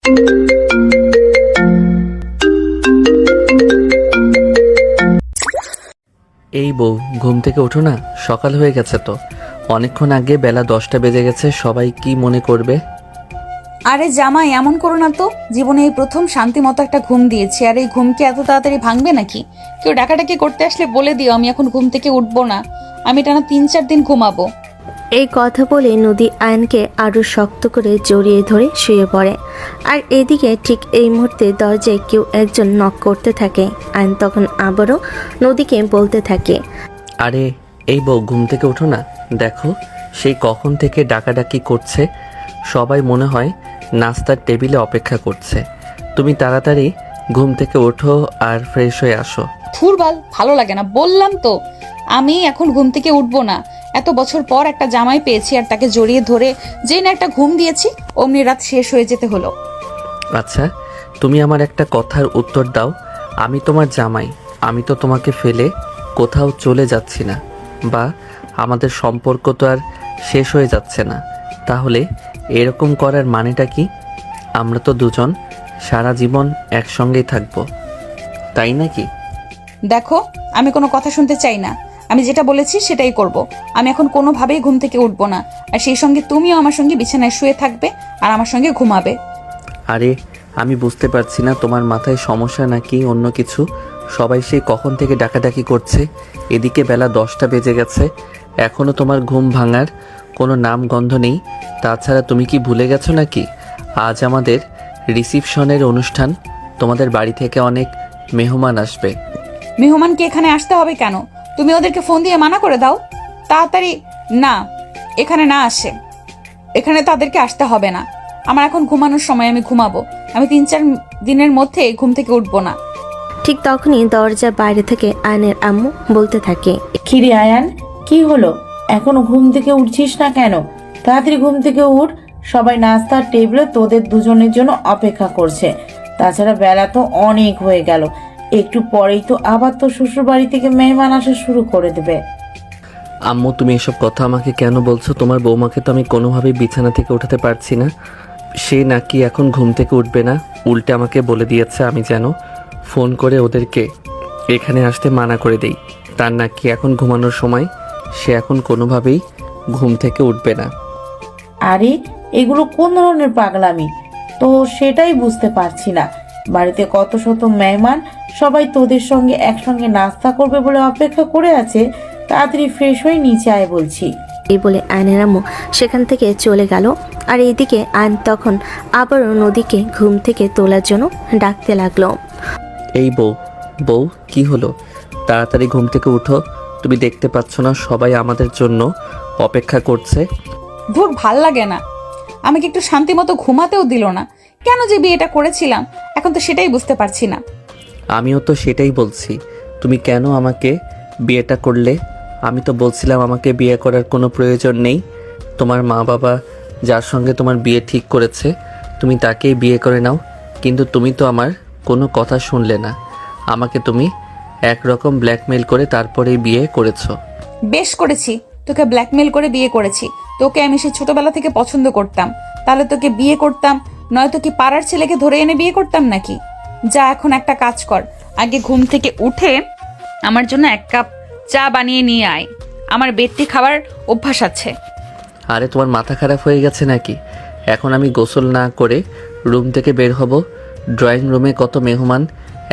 এই বউ, ঘুম থেকে ওঠো না, সকাল হয়ে গেছে তো। অনেকক্ষণ আগে বেলা 10টা বেজে গেছে, সবাই কি মনে করবে? আরে জামাই, এমন করো না তো। জীবনে এই প্রথম শান্তি মতো একটা ঘুম দিয়েছি, আর এই ঘুম কি এত তাড়াতাড়ি ভাঙবে নাকি? কেউ ডাকাডাকি করতে আসলে বলে দিও আমি এখন ঘুম থেকে উঠবো না, আমি টানা 3-4 দিন ঘুমাবো। এই কথা বলে নদী আয়নকে আরো শক্ত করে জড়িয়ে ধরে শুয়ে পড়ে। আর এদিকে ঠিক এই মুহূর্তে দরজায় কেউ একজন নক করতে থাকে। আয়ন তখন আবারও নদীকে বলতে থাকে, আরে এই বউ, ঘুম থেকে ওঠো না, দেখো সেই কখন থেকে ডাকাডাকি করছে। সবাই মনে হয় নাস্তার টেবিলে অপেক্ষা করছে। তুমি তাড়াতাড়ি ঘুম থেকে ওঠো আর ফ্রেশ হয়ে আসো। থুরবাল, ভালো লাগে না, বললাম তো আমি এখন ঘুম থেকে উঠবো না। এত বছর পর একটা জামাই পেয়েছি, আর তাকে জড়িয়ে ধরে যে না একটা ঘুম দিয়েছি, অমনি রাত শেষ হয়ে যেতে হলো। আচ্ছা, তুমি আমার একটা কথার উত্তর দাও। আমি তোমার জামাই, আমি তো তোমাকে ফেলে কোথাও চলে যাচ্ছি না, বা আমাদের সম্পর্ক তো আর শেষ হয়ে যাচ্ছে না। তাহলে এরকম করার মানেটা কি? আমরা তো দুজন সারা জীবন একসঙ্গেই থাকবো, তাই নাকি? দেখো, আমি কোনো কথা শুনতে চাই না। আমি যেটা বলেছি সেটাই করব। আমি এখন কোনোভাবেই ঘুম থেকে উঠবো না, আর সেই সঙ্গে তুমিও আমার সঙ্গে বিছানায় শুয়ে থাকবে আর আমার সঙ্গে ঘুমাবে। আরে আমি বুঝতে পারছি না তোমার মাথায় সমস্যা নাকি অন্য কিছু। সবাই সেই কখন থেকে ডাকাডাকি করছে, এদিকে বেলা 10টা বেজে গেছে, এখনও তোমার ঘুম ভাঙার কোনো নাম গন্ধ নেই। তাছাড়া তুমি কি ভুলে গেছো নাকি আজ আমাদের রিসিপশনের অনুষ্ঠান? তোমাদের বাড়ি থেকে অনেক মেহমান আসবে। মেহমানকে এখানে আসতে হবে কেন? তুমি ওদেরকে ফোন দিয়ে মানা করে দাও তাড়াতাড়ি না এখানে না আসে। এখানে তাদেরকে আসতে হবে না। আমার এখন ঘুমানোর সময়, আমি ঘুমাবো। আমি 3-4 দিনের মধ্যে ঘুম থেকে উঠবো না। ঠিক তখনই দরজার বাইরে থেকে আয়নের আম্মু বলতে থাকে, কিরে আয়ান, কি হলো? এখনো ঘুম থেকে উঠছিস না কেন? তাড়াতাড়ি ঘুম থেকে উঠ। সবাই নাস্তার টেবিলে তোদের দুজনের জন্য অপেক্ষা করছে। তাছাড়া বেলা তো অনেক হয়ে গেল, একটু পরেই তো আবার তো শ্বশুর বাড়ি থেকে মেহমান আসা শুরু করে দেবে। আম্মু, তুমি এসব কথা আমাকে কেন বলছো? তোমার বৌমাকে তো আমি কোনোভাবেই বিছানা থেকে উঠাতে পারছি না। সে নাকি এখন ঘুম থেকে উঠবে না, উল্টে আমাকে বলে দিয়েছে আমি যেন ফোন করে ওদেরকে এখানে আসতে মানা করে দেই। তার নাকি এখন ঘুমানোর সময়, সে এখন কোনোভাবেই ঘুম থেকে উঠবে না। আরে এগুলো কোন ধরনের পাগলামি? তো সেটাই বুঝতে পারছি না। বাড়িতে কত শত মেহমান, সবাই তোদের সঙ্গে একসঙ্গে নাস্তা করবে বলে অপেক্ষা করে আছে। তাড়াতাড়ি ফ্রেশ হয়ে নিচে আয় বলছি। এই বলে আয়নের আম্মু সেখান থেকে চলে গেল। আর এইদিকে আয়ন তখন আবারও নদীকে ঘুম থেকে তোলার জন্য ডাকতে লাগলো। এই বউ, বউ কি হলো? তাড়াতাড়ি ঘুম থেকে উঠো। তুমি দেখতে পাচ্ছ না সবাই আমাদের জন্য অপেক্ষা করছে? ধুর, ভাল লাগে না। আমাকে একটু শান্তি মতো ঘুমাতেও দিল না। কেন যে বিয়েটা করেছিলাম, এখন তো সেটাই বুঝতে পারছি না। আমিও তো সেটাই বলছি, তুমি কেন আমাকে বিয়েটা করলে? আমি তো বলছিলাম আমাকে বিয়ে করার কোনো প্রয়োজন নেই। তোমার মা বাবা যার সঙ্গে তোমার বিয়ে ঠিক করেছে, তুমি তাকেই বিয়ে করে নাও। কিন্তু তুমি তো আমার কোনো কথা শুনলে না। আমাকে তুমি একরকম ব্ল্যাকমেল করে তারপরেই বিয়ে করেছো। বেশ করেছি, তোকে ব্ল্যাকমেল করে বিয়ে করেছি। তোকে আমি সেই ছোটবেলা থেকে পছন্দ করতাম, তাহলে তোকে বিয়ে করতাম, নয়তো কি পাড়ার ছেলেকে ধরে এনে বিয়ে করতাম নাকি? যা, এখন একটা কাজ কর, আগে ঘুম থেকে উঠে আমার জন্য 1 কাপ চা বানিয়ে নিয়ে আয়। আমার বেডটি খাওয়ার অভ্যাস আছে। আরে তোমার মাথা খারাপ হয়ে গেছে নাকি? এখন আমি গোসল না করে রুম থেকে বের হব? ড্রয়িং রুমে কত মেহমান,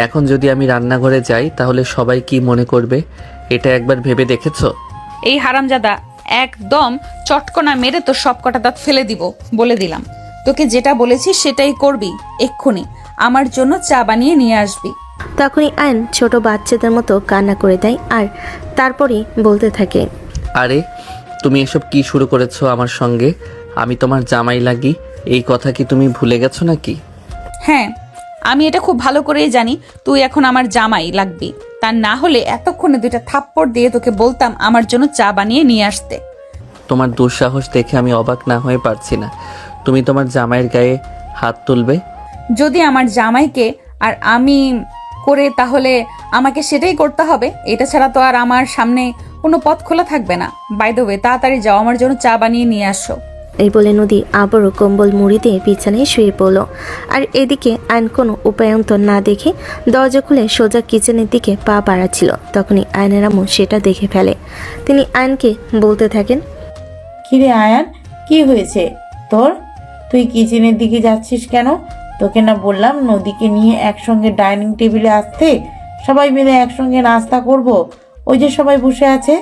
এখন যদি আমি রান্নাঘরে যাই তাহলে সবাই কি মনে করবে? এটা একবার ভেবে দেখেছো? এই হারামজাদা, একদম চটকনা মেরে তোর সব কটা দাঁত ফেলে দিব, বলে দিলাম। তোকে যেটা বলেছি সেটাই করবি। এক্ষুনি আমার জন্য চা বানিয়ে নিয়ে আসবি। তখনই আয়ন ছোট বাচ্চাদের মতো কান্না করে দেয়। আর তারপরেই বলতে থাকে, আরে তুমি এসব কি শুরু করেছো আমার সঙ্গে? আমি তোমার জামাই লাগি, এই কথা কি তুমি ভুলে গেছো নাকি? হ্যাঁ, আমি এটা খুব ভালো করেই জানি তুই এখন আমার জামাই লাগবি। তা না হলে এতক্ষণে 2টা থাপ্পড় দিয়ে তোকে বলতাম আমার জন্য চা বানিয়ে নিয়ে আসতে। তোমার দুঃসাহস দেখে আমি অবাক না হয়ে পারছি না। তুমি তোমার জামাইয়ের গায়ে হাত তুলবে? যদি আমার জামাইকে আর আমি করে, তাহলে আমাকে সেটাই করতে হবে। এটা ছাড়া তো আর আমার সামনে কোনো পথ খোলা থাকবে না। বাই দ্য ওয়ে, তাড়াতাড়ি যাও, আমার জন্য চা বানিয়ে নিয়ে আসো। এই বলে নদী আবারও কম্বল মুড়ি দিয়ে বিছানায় শুয়ে পড়ল। আর এদিকে আয়ন কোনো উপায়ন্তর না দেখে দরজা খুলে সোজা কিচেনের দিকে পা বাড়াচ্ছিল। তখনই আয়নের আম্মু সেটা দেখে ফেলে। তিনি আয়নকে বলতে থাকেন, কিরে আয়ান, কি হয়েছে তোর? তুই কিচেনের দিকে যাচ্ছিস কেন? তোকে না বললাম নদীকে নিয়ে একসঙ্গে ডাইনিং টেবিলে আসতে, সবাই মিলে একসঙ্গে নাস্তা করব। ওই যে সবাই বসে আছে।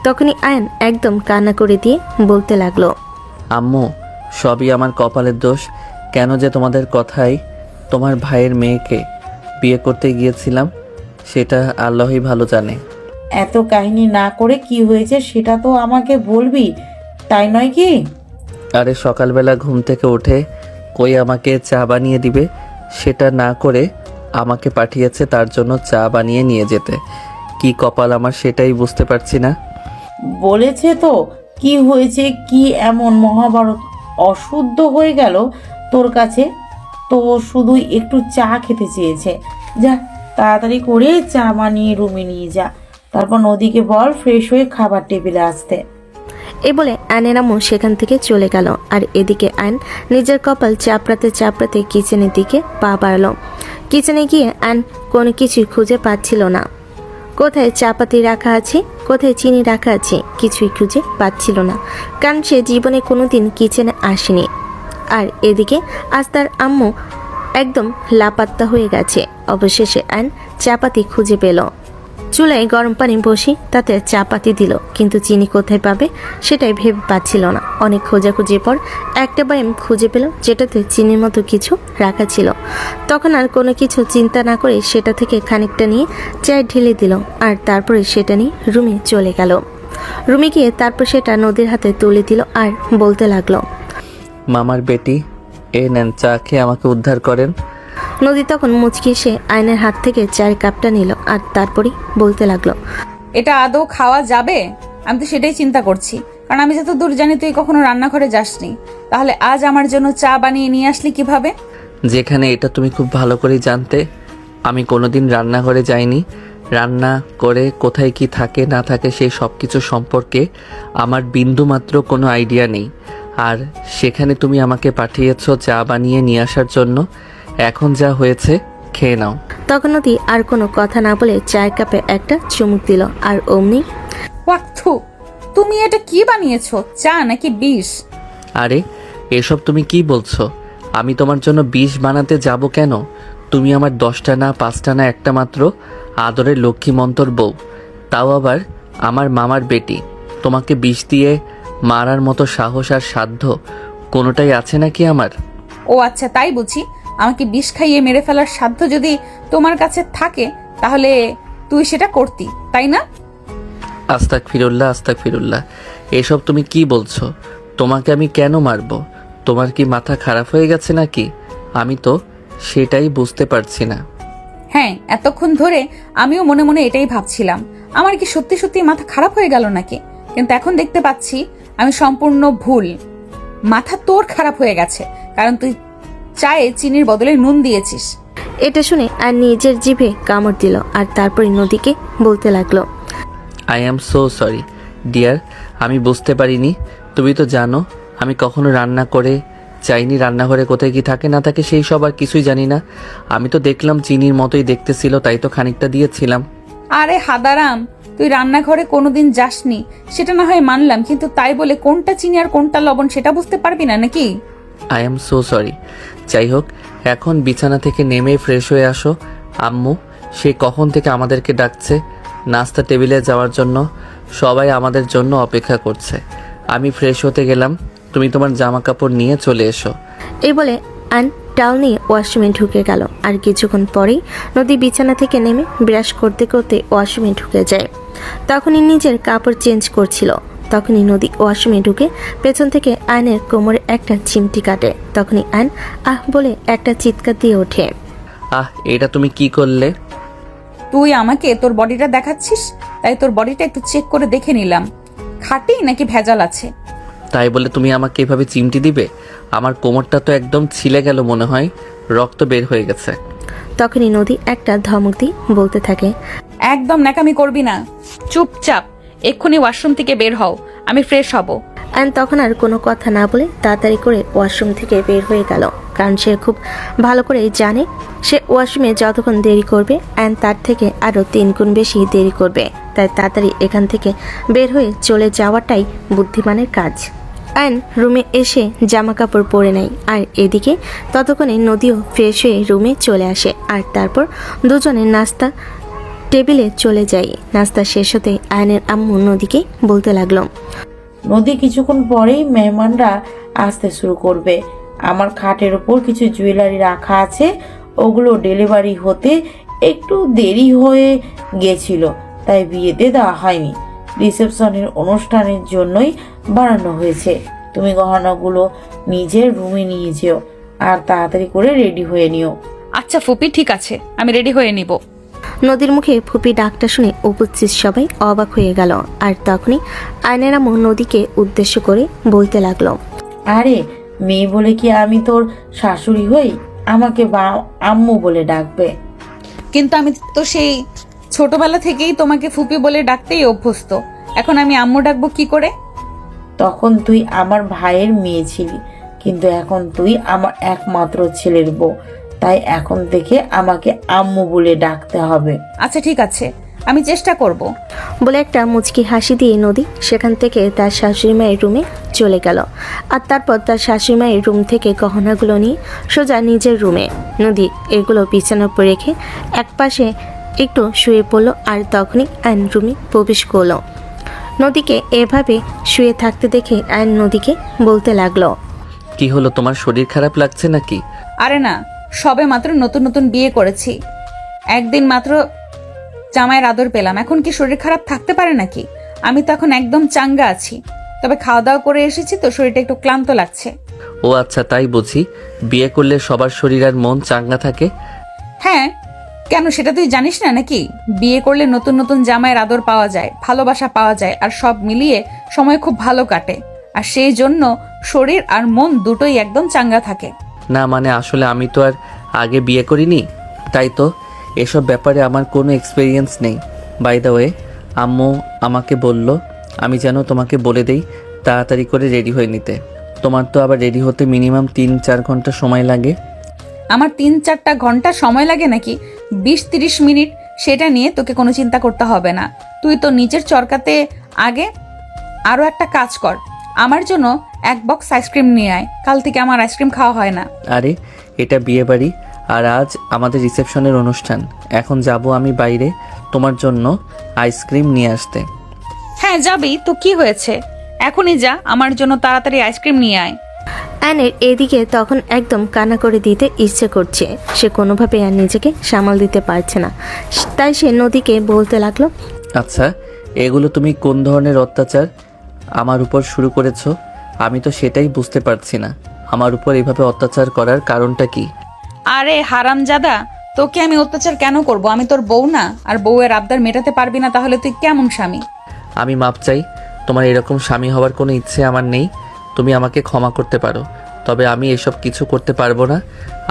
তখনই আয়ন একদম কান্না করে দিয়ে বলতে লাগলো, আম্মু, সবই আমার কপালের দোষ। কেন যে তোমাদের কথাই তোমার ভাইয়ের মেয়েকে বিয়ে করতে গিয়েছিলাম সেটা আল্লাহই ভালো জানে। এত কাহিনী না করে কি হয়েছে সেটা তো আমাকে বলবি, তাই নয় কি? আরে সকালবেলা ঘুম থেকে উঠে কই আমাকে চা বানিয়ে দিবে, সেটা না করে আমাকে পাঠিয়েছে তার জন্য চা বানিয়ে নিয়ে যেতে। কি কপাল আমার সেটাই বুঝতে পারছি না। বলেছে তো কি হয়েছে, কি এমন মহাভারত অশুদ্ধ হয়ে গেল তোর কাছে? তো শুধু একটু চা খেতে চেয়েছে। যা তাড়াতাড়ি করে চা বানিয়ে রুমে নিয়ে যা, তারপর নদীকে বল ফ্রেশ হয়ে খাবার টেবিলে আসতে। এই বলে আয়নের আম্মু সেখান থেকে চলে গেল। আর এদিকে আয়ন নিজের কপাল চাপড়াতে চাপড়াতে কিচেনের দিকে পা বাড়াল। কিচেনে গিয়ে আয়ন কোনো কিছুই খুঁজে পাচ্ছিল না। কোথায় চাপাতি রাখা আছে, কোথায় চিনি রাখা আছে, কিছুই খুঁজে পাচ্ছিল না, কারণ সে জীবনে কোনোদিন কিচেনে আসেনি। আর এদিকে আজ তার আম্মু একদম লাপাত্তা হয়ে গেছে। অবশেষে আয়ন চাপাতি খুঁজে পেল। চুলায় গরম পানি বসি তাতে চাপাতি দিল, কিন্তু চিনি কোথায় পাবে সেটাই ভেবে পাচ্ছিল না। অনেক খোঁজাখুঁজির পর একটা বয়াম খুঁজে পেল যেটাতে চিনির মতো কিছু রাখা ছিল। তখন আর কোনো কিছু চিন্তা না করে সেটা থেকে খানিকটা নিয়ে চায়ে ঢেলে দিল, আর তারপরে সেটা নিয়ে রুমে চলে গেল। রুমে গিয়ে তারপর সেটা নদীর হাতে তুলে দিল আর বলতে লাগলো, মামার বেটি, এ নেন চা খেয়ে আমাকে উদ্ধার করেন। নদী তখন মুচকি এসে আয়নের হাত থেকে চায়ের কাপটা নিল আর তারপরেই বলতে লাগলো, এটা আদৌ খাওয়া যাবে? আমি তো সেটাই চিন্তা করছি, কারণ আমি যত দূর জানি তুই কখনো রান্নাঘরে যাসনি। তাহলে আজ আমার জন্য চা বানিয়ে নিয়ে আসলি কিভাবে? যেখানে এটা তুমি খুব ভালো করেই জানতে, আমি কোনোদিন রান্নাঘরে যাইনি। রান্না করে কোথায় কি থাকে না থাকে সেই সব কিছু সম্পর্কে আমার বিন্দুমাত্র কোনো আইডিয়া নেই। আর সেখানে তুমি আমাকে পাঠিয়েছো চা বানিয়ে নিয়ে আসার জন্য। এখন যা হয়েছে খেয়ে নাও। তখন নদী আর কোনো কথা না বলে চায়ের কাপে একটা চুমুক দিল আর অমনি ওয়াক্থু, তুমি এটা কি বানিয়েছো? চা নাকি বিষ? আরে এসব তুমি কি বলছো? আমি তোমার জন্য বিষ বানাতে যাব কেন? তুমি আমার 10টা না 5টা না একটা মাত্র আদরের লক্ষ্মীমন্তর বউ, তাও আবার আমার মামার বেটি। তোমাকে বিষ দিয়ে মারার মতো সাহস আর সাধ্য কোনোটাই আছে নাকি আমার? ও আচ্ছা, তাই বুঝি। আমাকে বিষ খাইয়ে মেরে ফেলার সাধ্য যদি তোমার কাছে থাকে তাহলে তুই সেটা করতি, তাই না? আস্তাগফিরুল্লাহ, আস্তাগফিরুল্লাহ। এসব তুমি কি বলছো? তোমাকে আমি কেন মারবো? তোমার কি মাথা খারাপ হয়ে গেছে নাকি? আমি তো সেটাই বুঝতে পারছি না। হ্যাঁ, এতক্ষণ ধরে আমিও মনে মনে এটাই ভাবছিলাম, আমার কি সত্যি সত্যি মাথা খারাপ হয়ে গেল নাকি। কিন্তু এখন দেখতে পাচ্ছি আমি সম্পূর্ণ ভুল। মাথা তোর খারাপ হয়ে গেছে, কারণ তুই চায়ে চিনির বদলে নুন দিয়েছিস। এটা শুনে আর নিজের জিভে কামড় দিল আর তারপরে নদীকে বলতে লাগলো, I am so sorry dear, আমি বুঝতে পারিনি। তুমি তো জানো আমি কখনো রান্না করে চাইনি, রান্নাঘরে কোথায় কি থাকে না থাকে সেই সব আর কিছুই জানি না। আমি তো দেখলাম চিনির মতোই দেখতে ছিল, তাই তো খানিকটা দিয়েছিলাম। আরে হাদারাম, তুই রান্নাঘরে কোনোদিন যাসনি সেটা না হয় মানলাম, কিন্তু তাই বলে কোনটা চিনি আর কোনটা লবণ সেটা বুঝতে পারবি না নাকি? I am so sorry. যাই হোক, এখন বিছানা থেকে নেমে ফ্রেশ হয়ে আসো। আম্মু সে কখন থেকে আমাদেরকে ডাকছে নাস্তা টেবিলে যাওয়ার জন্য। সবাই আমাদের জন্য অপেক্ষা করছে। আমি ফ্রেশ হতে গেলাম, তুমি তোমার জামা কাপড় নিয়ে চলে এসো। এই বলে আয়ন টাওয়াল নিয়ে ওয়াশরুমে ঢুকে গেল। আর কিছুক্ষণ পরেই নদী বিছানা থেকে নেমে ব্রাশ করতে করতে ওয়াশরুমে ঢুকে যায়। তখনই নিজের কাপড় চেঞ্জ করছিল। তখনই নদী ওয়াশরুমে ঢুকে পেছন থেকে আয়নের কোমরে একটা চিমটি কাটে। তখনই আয়ন আহ বলে একটা চিৎকার দিয়ে ওঠে। আহ, এটা তুমি কি করলে? তুই আমাকে তোর বডিটা দেখাচ্ছিস, তাই তোর বডিটা একটু চেক করে দেখে নিলাম খাঁটি নাকি ভেজাল আছে। তাই বলে তুমি আমাকে এভাবে চিমটি দিবে? আমার কোমরটা তো একদম ছিলে গেল, মনে হয় রক্ত বের হয়ে গেছে। তখনই নদী একটা ধমক দিয়ে বলতে থাকে, একদম ন্যাকামি করবি না, চুপচাপ এক্ষুনি ওয়াশরুম থেকে বের হও, আমি ফ্রেশ হব। অ্যান্ড তখন আর কোনো কথা না বলে তাড়াতাড়ি করে ওয়াশরুম থেকে বের হয়ে গেল, কারণ সে খুব ভালো করে জানে সে ওয়াশরুমে যতক্ষণ দেরি করবে অ্যান্ড তার থেকে আরও 3 গুণ বেশি দেরি করবে, তাই তাড়াতাড়ি এখান থেকে বের হয়ে চলে যাওয়াটাই বুদ্ধিমানের কাজ। অ্যান রুমে এসে জামা কাপড় পরে নেয়, আর এদিকে ততক্ষণে নদীও ফ্রেশ হয়ে রুমে চলে আসে, আর তারপর দুজনে নাস্তা টেবিলে চলে যায়। নাস্তা শেষ হতে আয়নের আম্মু নদীকে বলতে লাগলো, নদী কিছুক্ষণ পরেই মেহমানরা আসতে শুরু করবে। আমার খাটের ওপর কিছু জুয়েলারি রাখা আছে, ওগুলো ডেলিভারি হতে একটু দেরি হয়ে গেছিল, তাই বিয়েতে দেওয়া হয়নি। রিসেপশনের অনুষ্ঠানের জন্যই বানানো হয়েছে। তুমি গহনাগুলো নিজের রুমে নিয়ে যেও আর তাড়াতাড়ি করে রেডি হয়ে নিও। আচ্ছা ফুপি, ঠিক আছে, আমি রেডি হয়ে নিব। নদীর মুখে ফুপি ডাকটা শুনে উপস্থিত সবাই অবাক হয়ে গেল, আর তখনই আয়নের আম্মু নদীকে উদ্দেশ্য করে বলতে লাগলো, আরে মেয়ে বলে কি আমি তোর শাশুড়ি হই? আমাকে বা আম্মু বলে ডাকবে। কিন্তু আমি তো সেই ছোটবেলা থেকেই তোমাকে ফুপি বলে ডাকতেই অভ্যস্ত, এখন আমি আম্মু ডাকবো কি করে? তখন তুই আমার ভাইয়ের মেয়ে ছিলি, কিন্তু এখন তুই আমার একমাত্র ছেলের বউ, তাই এখন থেকে আমাকে আম্মু বলে ডাকতে হবে। আচ্ছা ঠিক আছে, আমি চেষ্টা করব। বলে একটা মুচকি হাসি দিয়ে নদী সেখান থেকে তার শাশুড়ি মায়ের রুমে চলে গেল, আর তারপর তার শাশুড়ি মায়ের রুম থেকে গহনাগুলো নিয়ে সোজা নিজের রুমে। নদী এগুলো বিছানার উপর রেখে একপাশে একটু শুয়ে পড়লো, আর তখনই আইন রুমে প্রবেশ করলো। নদীকে এভাবে শুয়ে থাকতে দেখে আইন নদীকে বলতে লাগলো, কি হলো, তোমার শরীর খারাপ লাগছে নাকি? আরে না, সবে মাত্র নতুন নতুন বিয়ে করেছি, একদিন মাত্র জামাইয়ের আদর পেলাম, এখন কি শরীর খারাপ থাকতে পারে নাকি? আমি তো এখন একদম চাঙ্গা আছি, তবে খাওয়া দাওয়া করে এসেছি তো শরীরটা একটু ক্লান্ত লাগছে। ও আচ্ছা, তাই বুঝি। বিয়ে করলে সবার শরীর আর মন চাঙ্গা থাকে? হ্যাঁ, কেন সেটা তুই জানিস না নাকি? বিয়ে করলে নতুন নতুন জামাইয়ের আদর পাওয়া যায়, ভালোবাসা পাওয়া যায়, আর সব মিলিয়ে সময় খুব ভালো কাটে, আর সেই জন্য শরীর আর মন দুটোই একদম চাঙ্গা থাকে। না মানে আসলে আমি তো আর আগে বিয়ে করিনি, তাই তো এসব ব্যাপারে আমার কোনো এক্সপিরিয়েন্স নেই। বাই দ্য ওয়ে, আম্মু আমাকে বলল আমি যেন তোমাকে বলে দেই তাড়াতাড়ি করে রেডি হয়ে নিতে। তোমার তো আবার রেডি হতে মিনিমাম 3-4 ঘন্টা সময় লাগে। আমার 3-4টা ঘন্টা সময় লাগে নাকি? 20-30 মিনিট, সেটা নিয়ে তোকে কোনো চিন্তা করতে হবে না। তুই তো নিজের চরকাতে আগে আরও একটা কাজ কর, আমার জন্য 1 বক্স আইসক্রিম নিয়ে আয়, কাল থেকে আমার আইসক্রিম খাওয়া হয় না। আরে এটা বিয়ে বাড়ি, আর আজ আমাদের রিসেপশনের অনুষ্ঠান, এখন যাব আমি বাইরে তোমার জন্য আইসক্রিম নিয়ে আসতে। হ্যাঁ যাবি তো, কি হয়েছে, এখনই যা, আমার জন্য তাড়াতাড়ি আইসক্রিম নিয়ে আয়। অ্যানের এদিকে তখন একদম কান্না করে দিতে ইচ্ছে করছে, সে কোনোভাবে আর নিজেকে সামাল দিতে পারছে না, তাই সে নদীকে বলতে লাগলো, আচ্ছা এগুলো তুমি কোন ধরনের অত্যাচার আমার উপর শুরু করেছো? আমি তো সেটাই বুঝতে পারছি না, আমার উপর এভাবে অত্যাচার করার কারণটা কি? আরে হারামজাদা, তোকে আমি অত্যাচার কেন করব? আমি তোর বউ না? আর বউয়ের আবদার মেটাতে পারবি না তাহলে তুই কেমন স্বামী? আমি মাপ চাই, তোমার এরকম স্বামী হওয়ার কোনো ইচ্ছে আমার নেই, তুমি আমাকে ক্ষমা করতে পারো, তবে আমি এসব কিছু করতে পারবো না।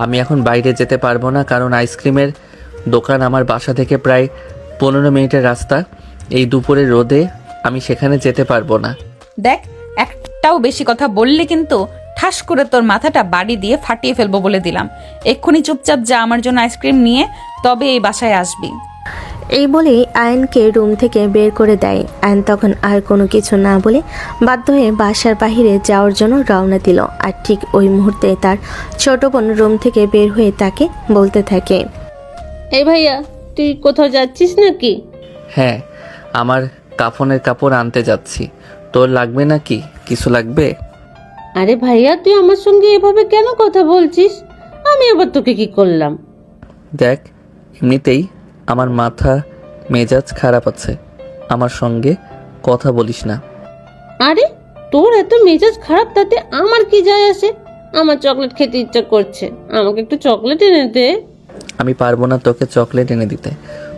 আমি এখন বাইরে যেতে পারবো না, কারণ আইসক্রিমের দোকান আমার বাসা থেকে প্রায় 15 মিনিটের রাস্তা। এই দুপুরের রোদে আমি সেখানে যেতে পারবো না। দেখ, একটাও বেশি কথা বললে কিন্তু ঠাস করে তোর মাথাটা বাড়ি দিয়ে ফাটিয়ে ফেলবো বলে দিলাম। এক্ষুনি চুপচাপ যা, আমার জন্য আইসক্রিম নিয়ে তবে এই বাসায় আসবি। এই বলেই আয়নকে রুম থেকে বের করে দেয়। আয়ন তখন আর কোনো কিছু না বলে বাধ্য হয়ে বাসার বাহিরে যাওয়ার জন্য রওনা দিল, আর ঠিক ওই মুহূর্তে তার ছোট বোন রুম থেকে বের হয়ে তাকে বলতে থাকে, এই ভাইয়া, তুই কোথাও যাচ্ছিস নাকি? হ্যাঁ, আমার কাফনের কাপড় আনতে যাচ্ছি, তোর লাগবে নাকি? কিছু লাগবে? আরে ভাইয়া, তুই আমার সঙ্গে এভাবে কেন কথা বলছিস? আমি আবার তোকে কি করলাম? দেখ, এমনিতেই আমার মাথা মেজাজ খারাপ আছে, আমার সঙ্গে কথা বলিস না। আরে তোর এত মেজাজ খারাপ, তাতে আমার কি যায় আসে? আমার চকলেট খেতে ইচ্ছা করছে, আমাকে একটু চকলেট এনে দে। আমি পারবো না তোকে চকলেট এনে দিতে।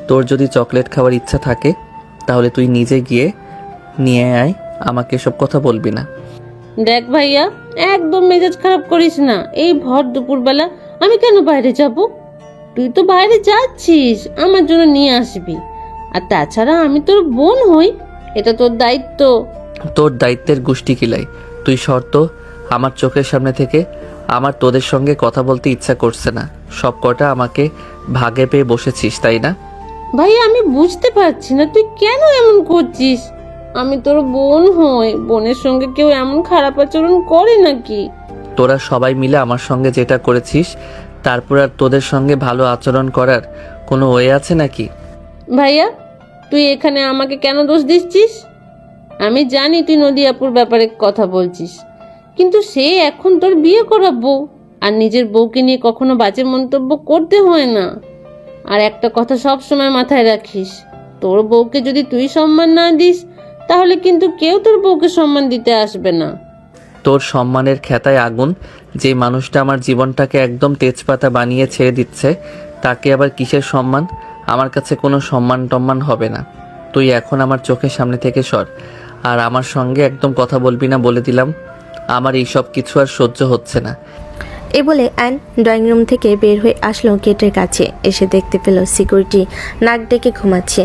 তোর যদি চকলেট খাওয়ার ইচ্ছা থাকে তাহলে তুই নিজে গিয়ে নিয়ে আয়, আমাকে এসব কথা বলবি না। দেখ ভাইয়া, একদম মেজাজ খারাপ করিস না। এই ভর দুপুরবেলা আমি কেন বাইরে যাব? তুই তো বাইরে যাচ্ছিস, আমার জন্য নিয়ে আসবি। আর তাছাড়া আমি তোর বোন হই, এটা তোর দায়িত্ব। তোর দায়িত্বের গুষ্টি কিলাই। তুই শর্ত আমার চোখের সামনে থেকে। আমার তোদের সঙ্গে কথা বলতে ইচ্ছা করছে না। সব কটা আমাকে ভাগে পেয়ে বসেছিস, তাই না? ভাইয়া আমি বুঝতে পারছি না তুই কেন এমন করছিস। আমি তোর বোন হই, বোনের সঙ্গে কেউ এমন খারাপ আচরণ করে নাকি? তোরা সবাই মিলে আমার সঙ্গে যেটা করেছিস, তারপর আর তোদের সঙ্গে ভালো আচরণ করার কোনো ওয়ে আছে নাকি? ভাইয়া তুই এখানে আমাকে কেন দোষ দিচ্ছিস? আমি জানি তুই নদী আপুর ব্যাপারে কথা বলছিস, কিন্তু সে এখন তোর বিয়ে করা বউ, আর নিজের বউকে নিয়ে কখনো বাজে মন্তব্য করতে হয় না। আর একটা কথা সব সময় মাথায় রাখিস, তোর বউকে যদি তুই সম্মান না দিস তাহলে কিন্তু কেউ তোর বউকে সম্মান দিতে আসবে না। তোর সম্মানের খেতায় আগুন। যে মানুষটা আমার জীবনটাকে একদম তেজপাতা বানিয়ে ছেড়ে দিচ্ছে, তাকে আবার কিসের সম্মান? আমার কাছে কোনো সম্মান টম্মান হবে না। তুই এখন আমার চোখের সামনে থেকে সর, আর আমার সঙ্গে একদম কথা বলবি না বলে দিলাম। আমার এই সব কিছু আর সহ্য হচ্ছে না। এ বলে আয়ন ড্রয়িং রুম থেকে বের হয়ে আসলো গেটের কাছে। এসে দেখতে পেল সিকিউরিটি নাক ডেকে ঘুমাচ্ছে।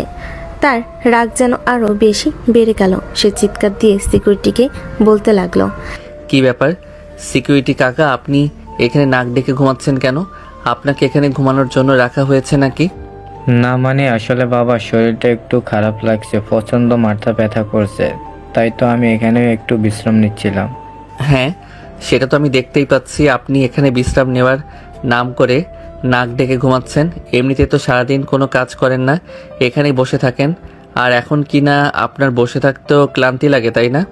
তার রাগ যেন আরও বেশি বেড়ে গেল। সে চিৎকার দিয়ে সিকিউরিটিকে বলতে লাগলো, কি ব্যাপার সিকিউরিটি কাকা, আপনি এখানে নাক ডেকে ঘুমাচ্ছেন কেন? আপনাকে এখানে ঘুমানোর জন্য রাখা হয়েছে নাকি? না মানে আসলে বাবা শরীরটা একটু খারাপ লাগছে, প্রচণ্ড মাথা ব্যথা করছে, তাই তো আমি এখানে একটু বিশ্রাম নিচ্ছিলাম। হ্যাঁ, সেটা তো আমি দেখতেই পাচ্ছি। আপনি এখানে বিশ্রাম নেওয়ার নাম করে নাক ডেকে ঘুমাচ্ছেন। এমনিতে তো সারাদিন কোনো কাজ করেন না, এখানেই বসে থাকেন। আর এখন কি না আপনার বসে থাকতেও ক্লান্তি লাগে, তাই না?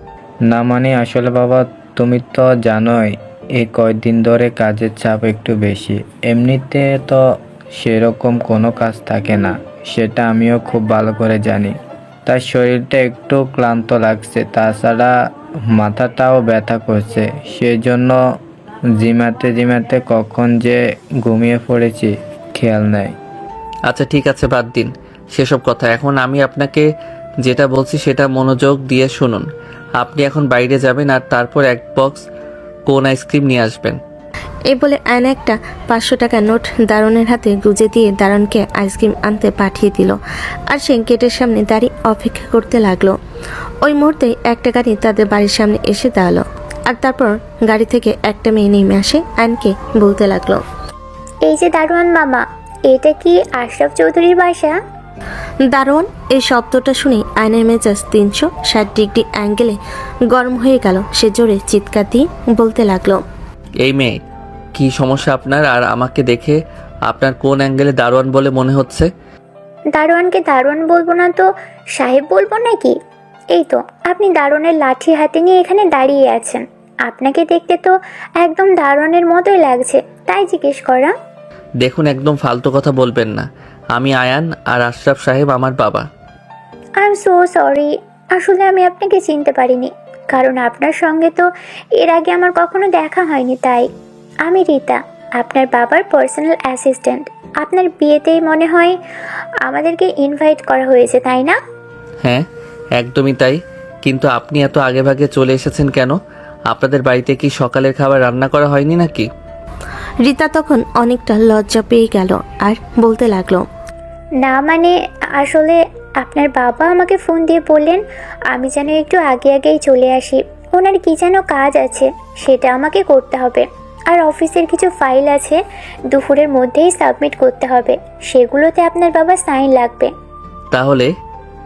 না মানে আসলে বাবা তুমি তো জানোই এই কয়েকদিন ধরে কাজের চাপ একটু বেশি, এমনিতে তো সেরকম কোনো কাজ থাকে না, সেটা আমিও খুব ভালো করে জানি। তার শরীরটা একটু ক্লান্ত লাগছে, তাছাড়া মাথাটাও ব্যথা করছে, সেজন্য জিমাতে কখন যে ঘুমিয়ে পড়েছি খেয়াল নাই। আচ্ছা ঠিক আছে, বাদ দিন সেসব কথা। এখন আমি আপনাকে যেটা বলছি সেটা মনোযোগ দিয়ে শুনুন। আপনি এখন বাইরে যাবেন আর তারপর এক বক্স কোন আইসক্রিম নিয়ে আসবেন। এই বলে আয়না একটা 500 টাকার নোট দারুণের হাতে গুজে দিয়ে দারুণকে আইসক্রিম আনতে পাঠিয়ে দিল। আর সে গেটের সামনে দাঁড়িয়ে অপেক্ষা করতে লাগলো। ওই মুহূর্তে একটা গাড়ি তাদের বাড়ির সামনে এসে দাঁড়ালো। আর তারপর গাড়ি থেকে একটা মেয়ে নেমে আসে আয়নকে বলতে লাগলো, এই যে দারোয়ান মামা, এটা কি আশরাফ চৌধুরীর বাসা? দারোয়ান এই শব্দটা শুনে আয়নের মেজাজ 360 ডিগ্রি অ্যাঙ্গেলে গরম হয়ে গেল। সে জোরে চিৎকার দিয়ে বলতে লাগলো, এই মেয়ে, কি সমস্যা আপনার? আর আমাকে দেখে আপনার কোন অ্যাঙ্গেলে দারোয়ান বলে মনে হচ্ছে? দারোয়ানকে দারোয়ান বলবো না তো সাহেব বলবো নাকি? এই তো আপনি দারোয়ানের লাঠি হাতে নিয়ে এখানে দাঁড়িয়ে আছেন, আপনাকে দেখতে তো একদম দারোয়ানের মতোই লাগছে, তাই জিজ্ঞেস করা। দেখুন, একদম ফালতু কথা বলবেন না। আমি আয়ান, আর আশরাফ সাহেব আমার বাবা। আই এম সো সরি, আসলে আমি আপনাকে চিনতে পারিনি, কারণ আপনার সঙ্গে তো এর আগে আমার কখনো দেখা হয়নি। তাই আমি রীতা, আপনার বাবার পার্সোনাল অ্যাসিস্ট্যান্ট। আপনার বিয়েতেই মনে হয় আমাদেরকে ইনভাইট করা হয়েছে, তাই না? হ্যাঁ, একদমই তাই। কিন্তু আপনি এত আগেভাগে চলে এসেছেন কেন? আপনাদের বাড়িতে কি সকালের খাবার রান্না করা হয়নি নাকি? রীতা তখন অনেকটা লজ্জা পেয়ে গেল আর বলতে লাগলো, না মানে আসলে আপনার বাবা আমাকে ফোন দিয়ে বললেন আমি যেন একটু আগেই চলে আসি, ওনার কি যেন কাজ আছে সেটা আমাকে করতে হবে, আর অফিসের কিছু ফাইল আছে দুপুরের মধ্যেই সাবমিট করতে হবে, সেগুলোতে আপনার বাবা সাইন লাগবে। তাহলে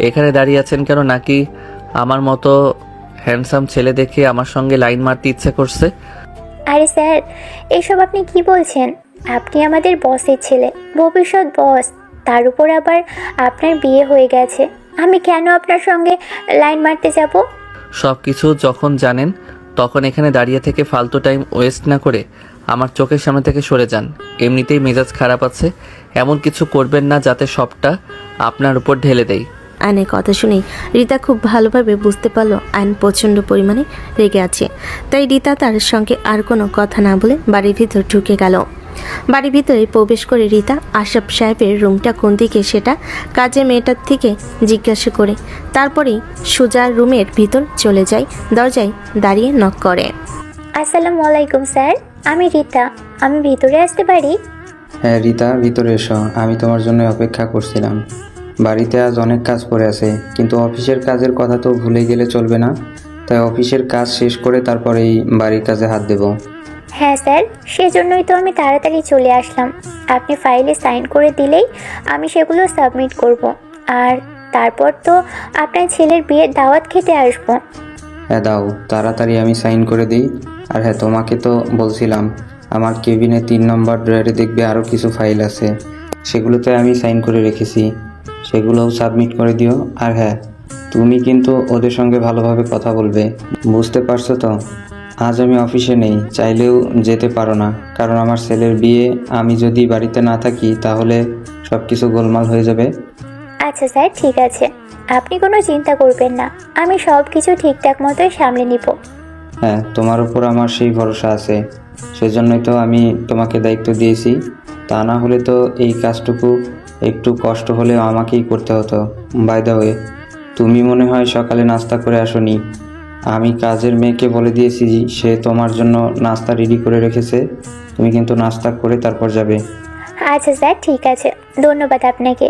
এখানে দাঁড়িয়ে আছেন কেন? নাকি আমার মতো হ্যান্ডসাম ছেলে দেখে আমার সঙ্গে লাইন মারতে ইচ্ছে করছে? আরে স্যার, এসব আপনি কি বলছেন? আপনি আমাদের বসের ছেলে, ভবিষ্যৎ বস, তার উপর আবার আপনার বিয়ে হয়ে গেছে, আমি কেন আপনার সঙ্গে লাইন মারতে যাব? সব কিছু যখন জানেন তখন এখানে দাঁড়িয়ে থেকে ফালতু টাইম ওয়েস্ট না করে আমার চোখের সামনে থেকে সরে যান। এমনিতেই মেজাজ খারাপ আছে, এমন কিছু করবেন না যাতে সবটা আপনার উপর ঢেলে দেয়। আয়নের কথা শুনেই রীতা খুব ভালোভাবে বুঝতে পারলো আয়ন প্রচণ্ড পরিমাণে রেগে আছে। তাই রীতা তার সঙ্গে আর কোনো কথা না বলে বাড়ির ভিতর ঢুকে গেল। বাড়ির ভিতরে প্রবেশ করে রীতা আশরাফ সাহেবের রুমটা কোন দিকে সেটা কাজের মেয়েটার থেকে জিজ্ঞাসা করে তারপরেই সুজার রুমের ভিতর চলে যায়। দরজায় দাঁড়িয়ে নক করে। আসসালামু আলাইকুম স্যার, আমি রীতা, আমি ভিতরে আসতে পারি? হ্যাঁ রীতা, ভিতরে এসো, আমি তোমার জন্য অপেক্ষা করছিলাম। বাড়িতে আজ অনেক কাজ পড়ে আছে, কিন্তু অফিসের কাজের কথা তো ভুলে গেলে চলবে না। তাই অফিসের কাজ শেষ করে তারপরেই বাড়ির কাজে হাত দেব। হ্যাঁ স্যার, সেজন্যই তো আমি তাড়াতাড়ি চলে আসলাম। আপনি ফাইলে সাইন করে দিলেই আমি সেগুলো সাবমিট করব। আর তারপর তো আপনার ছেলের বিয়ের দাওয়াত খেতে আসবো। হ্যাঁ দাও, তাড়াতাড়ি আমি সাইন করে দিই। আর হ্যাঁ, তোমাকে তো বলছিলাম আমার কেবিনে 3 নম্বর ড্রয়ারে দেখবে আরও কিছু ফাইল আছে, সেগুলোতে আমি সাইন করে রেখেছি, সেগুলোও সাবমিট করে দিও। আর হ্যাঁ, তুমি কিন্তু ওদের সঙ্গে ভালোভাবে কথা বলবে, বুঝতে পারছো তো? আজ আমি অফিসে নেই, চাইলেও যেতে পারো না, কারণ আমার ছেলের বিয়ে। আমি যদি বাড়িতে না থাকি তাহলে সব কিছু গোলমাল হয়ে যাবে। আচ্ছা স্যার, ঠিক আছে, আপনি কোনো চিন্তা করবেন না, আমি সব কিছু ঠিকঠাক মতোই সামলে নিব। হ্যাঁ, তোমার উপর আমার সেই ভরসা আছে, সেজন্যই তো আমি তোমাকে দায়িত্ব দিয়েছি। তা না হলে তো এই কাজটুকু একটু কষ্ট হলেও আমাকেই করতে হতো। বাই দ্য ওয়ে, তুমি মনে হয় সকালে নাস্তা করে আসোনি। আমি কাজের মেয়েকে বলে দিয়েছি, সে তোমার জন্য নাস্তা রেডি করে রেখেছে। তুমি কিন্তু নাস্তা করে তারপর যাবে। আচ্ছা স্যার, ঠিক আছে, ধন্যবাদ আপনাকে।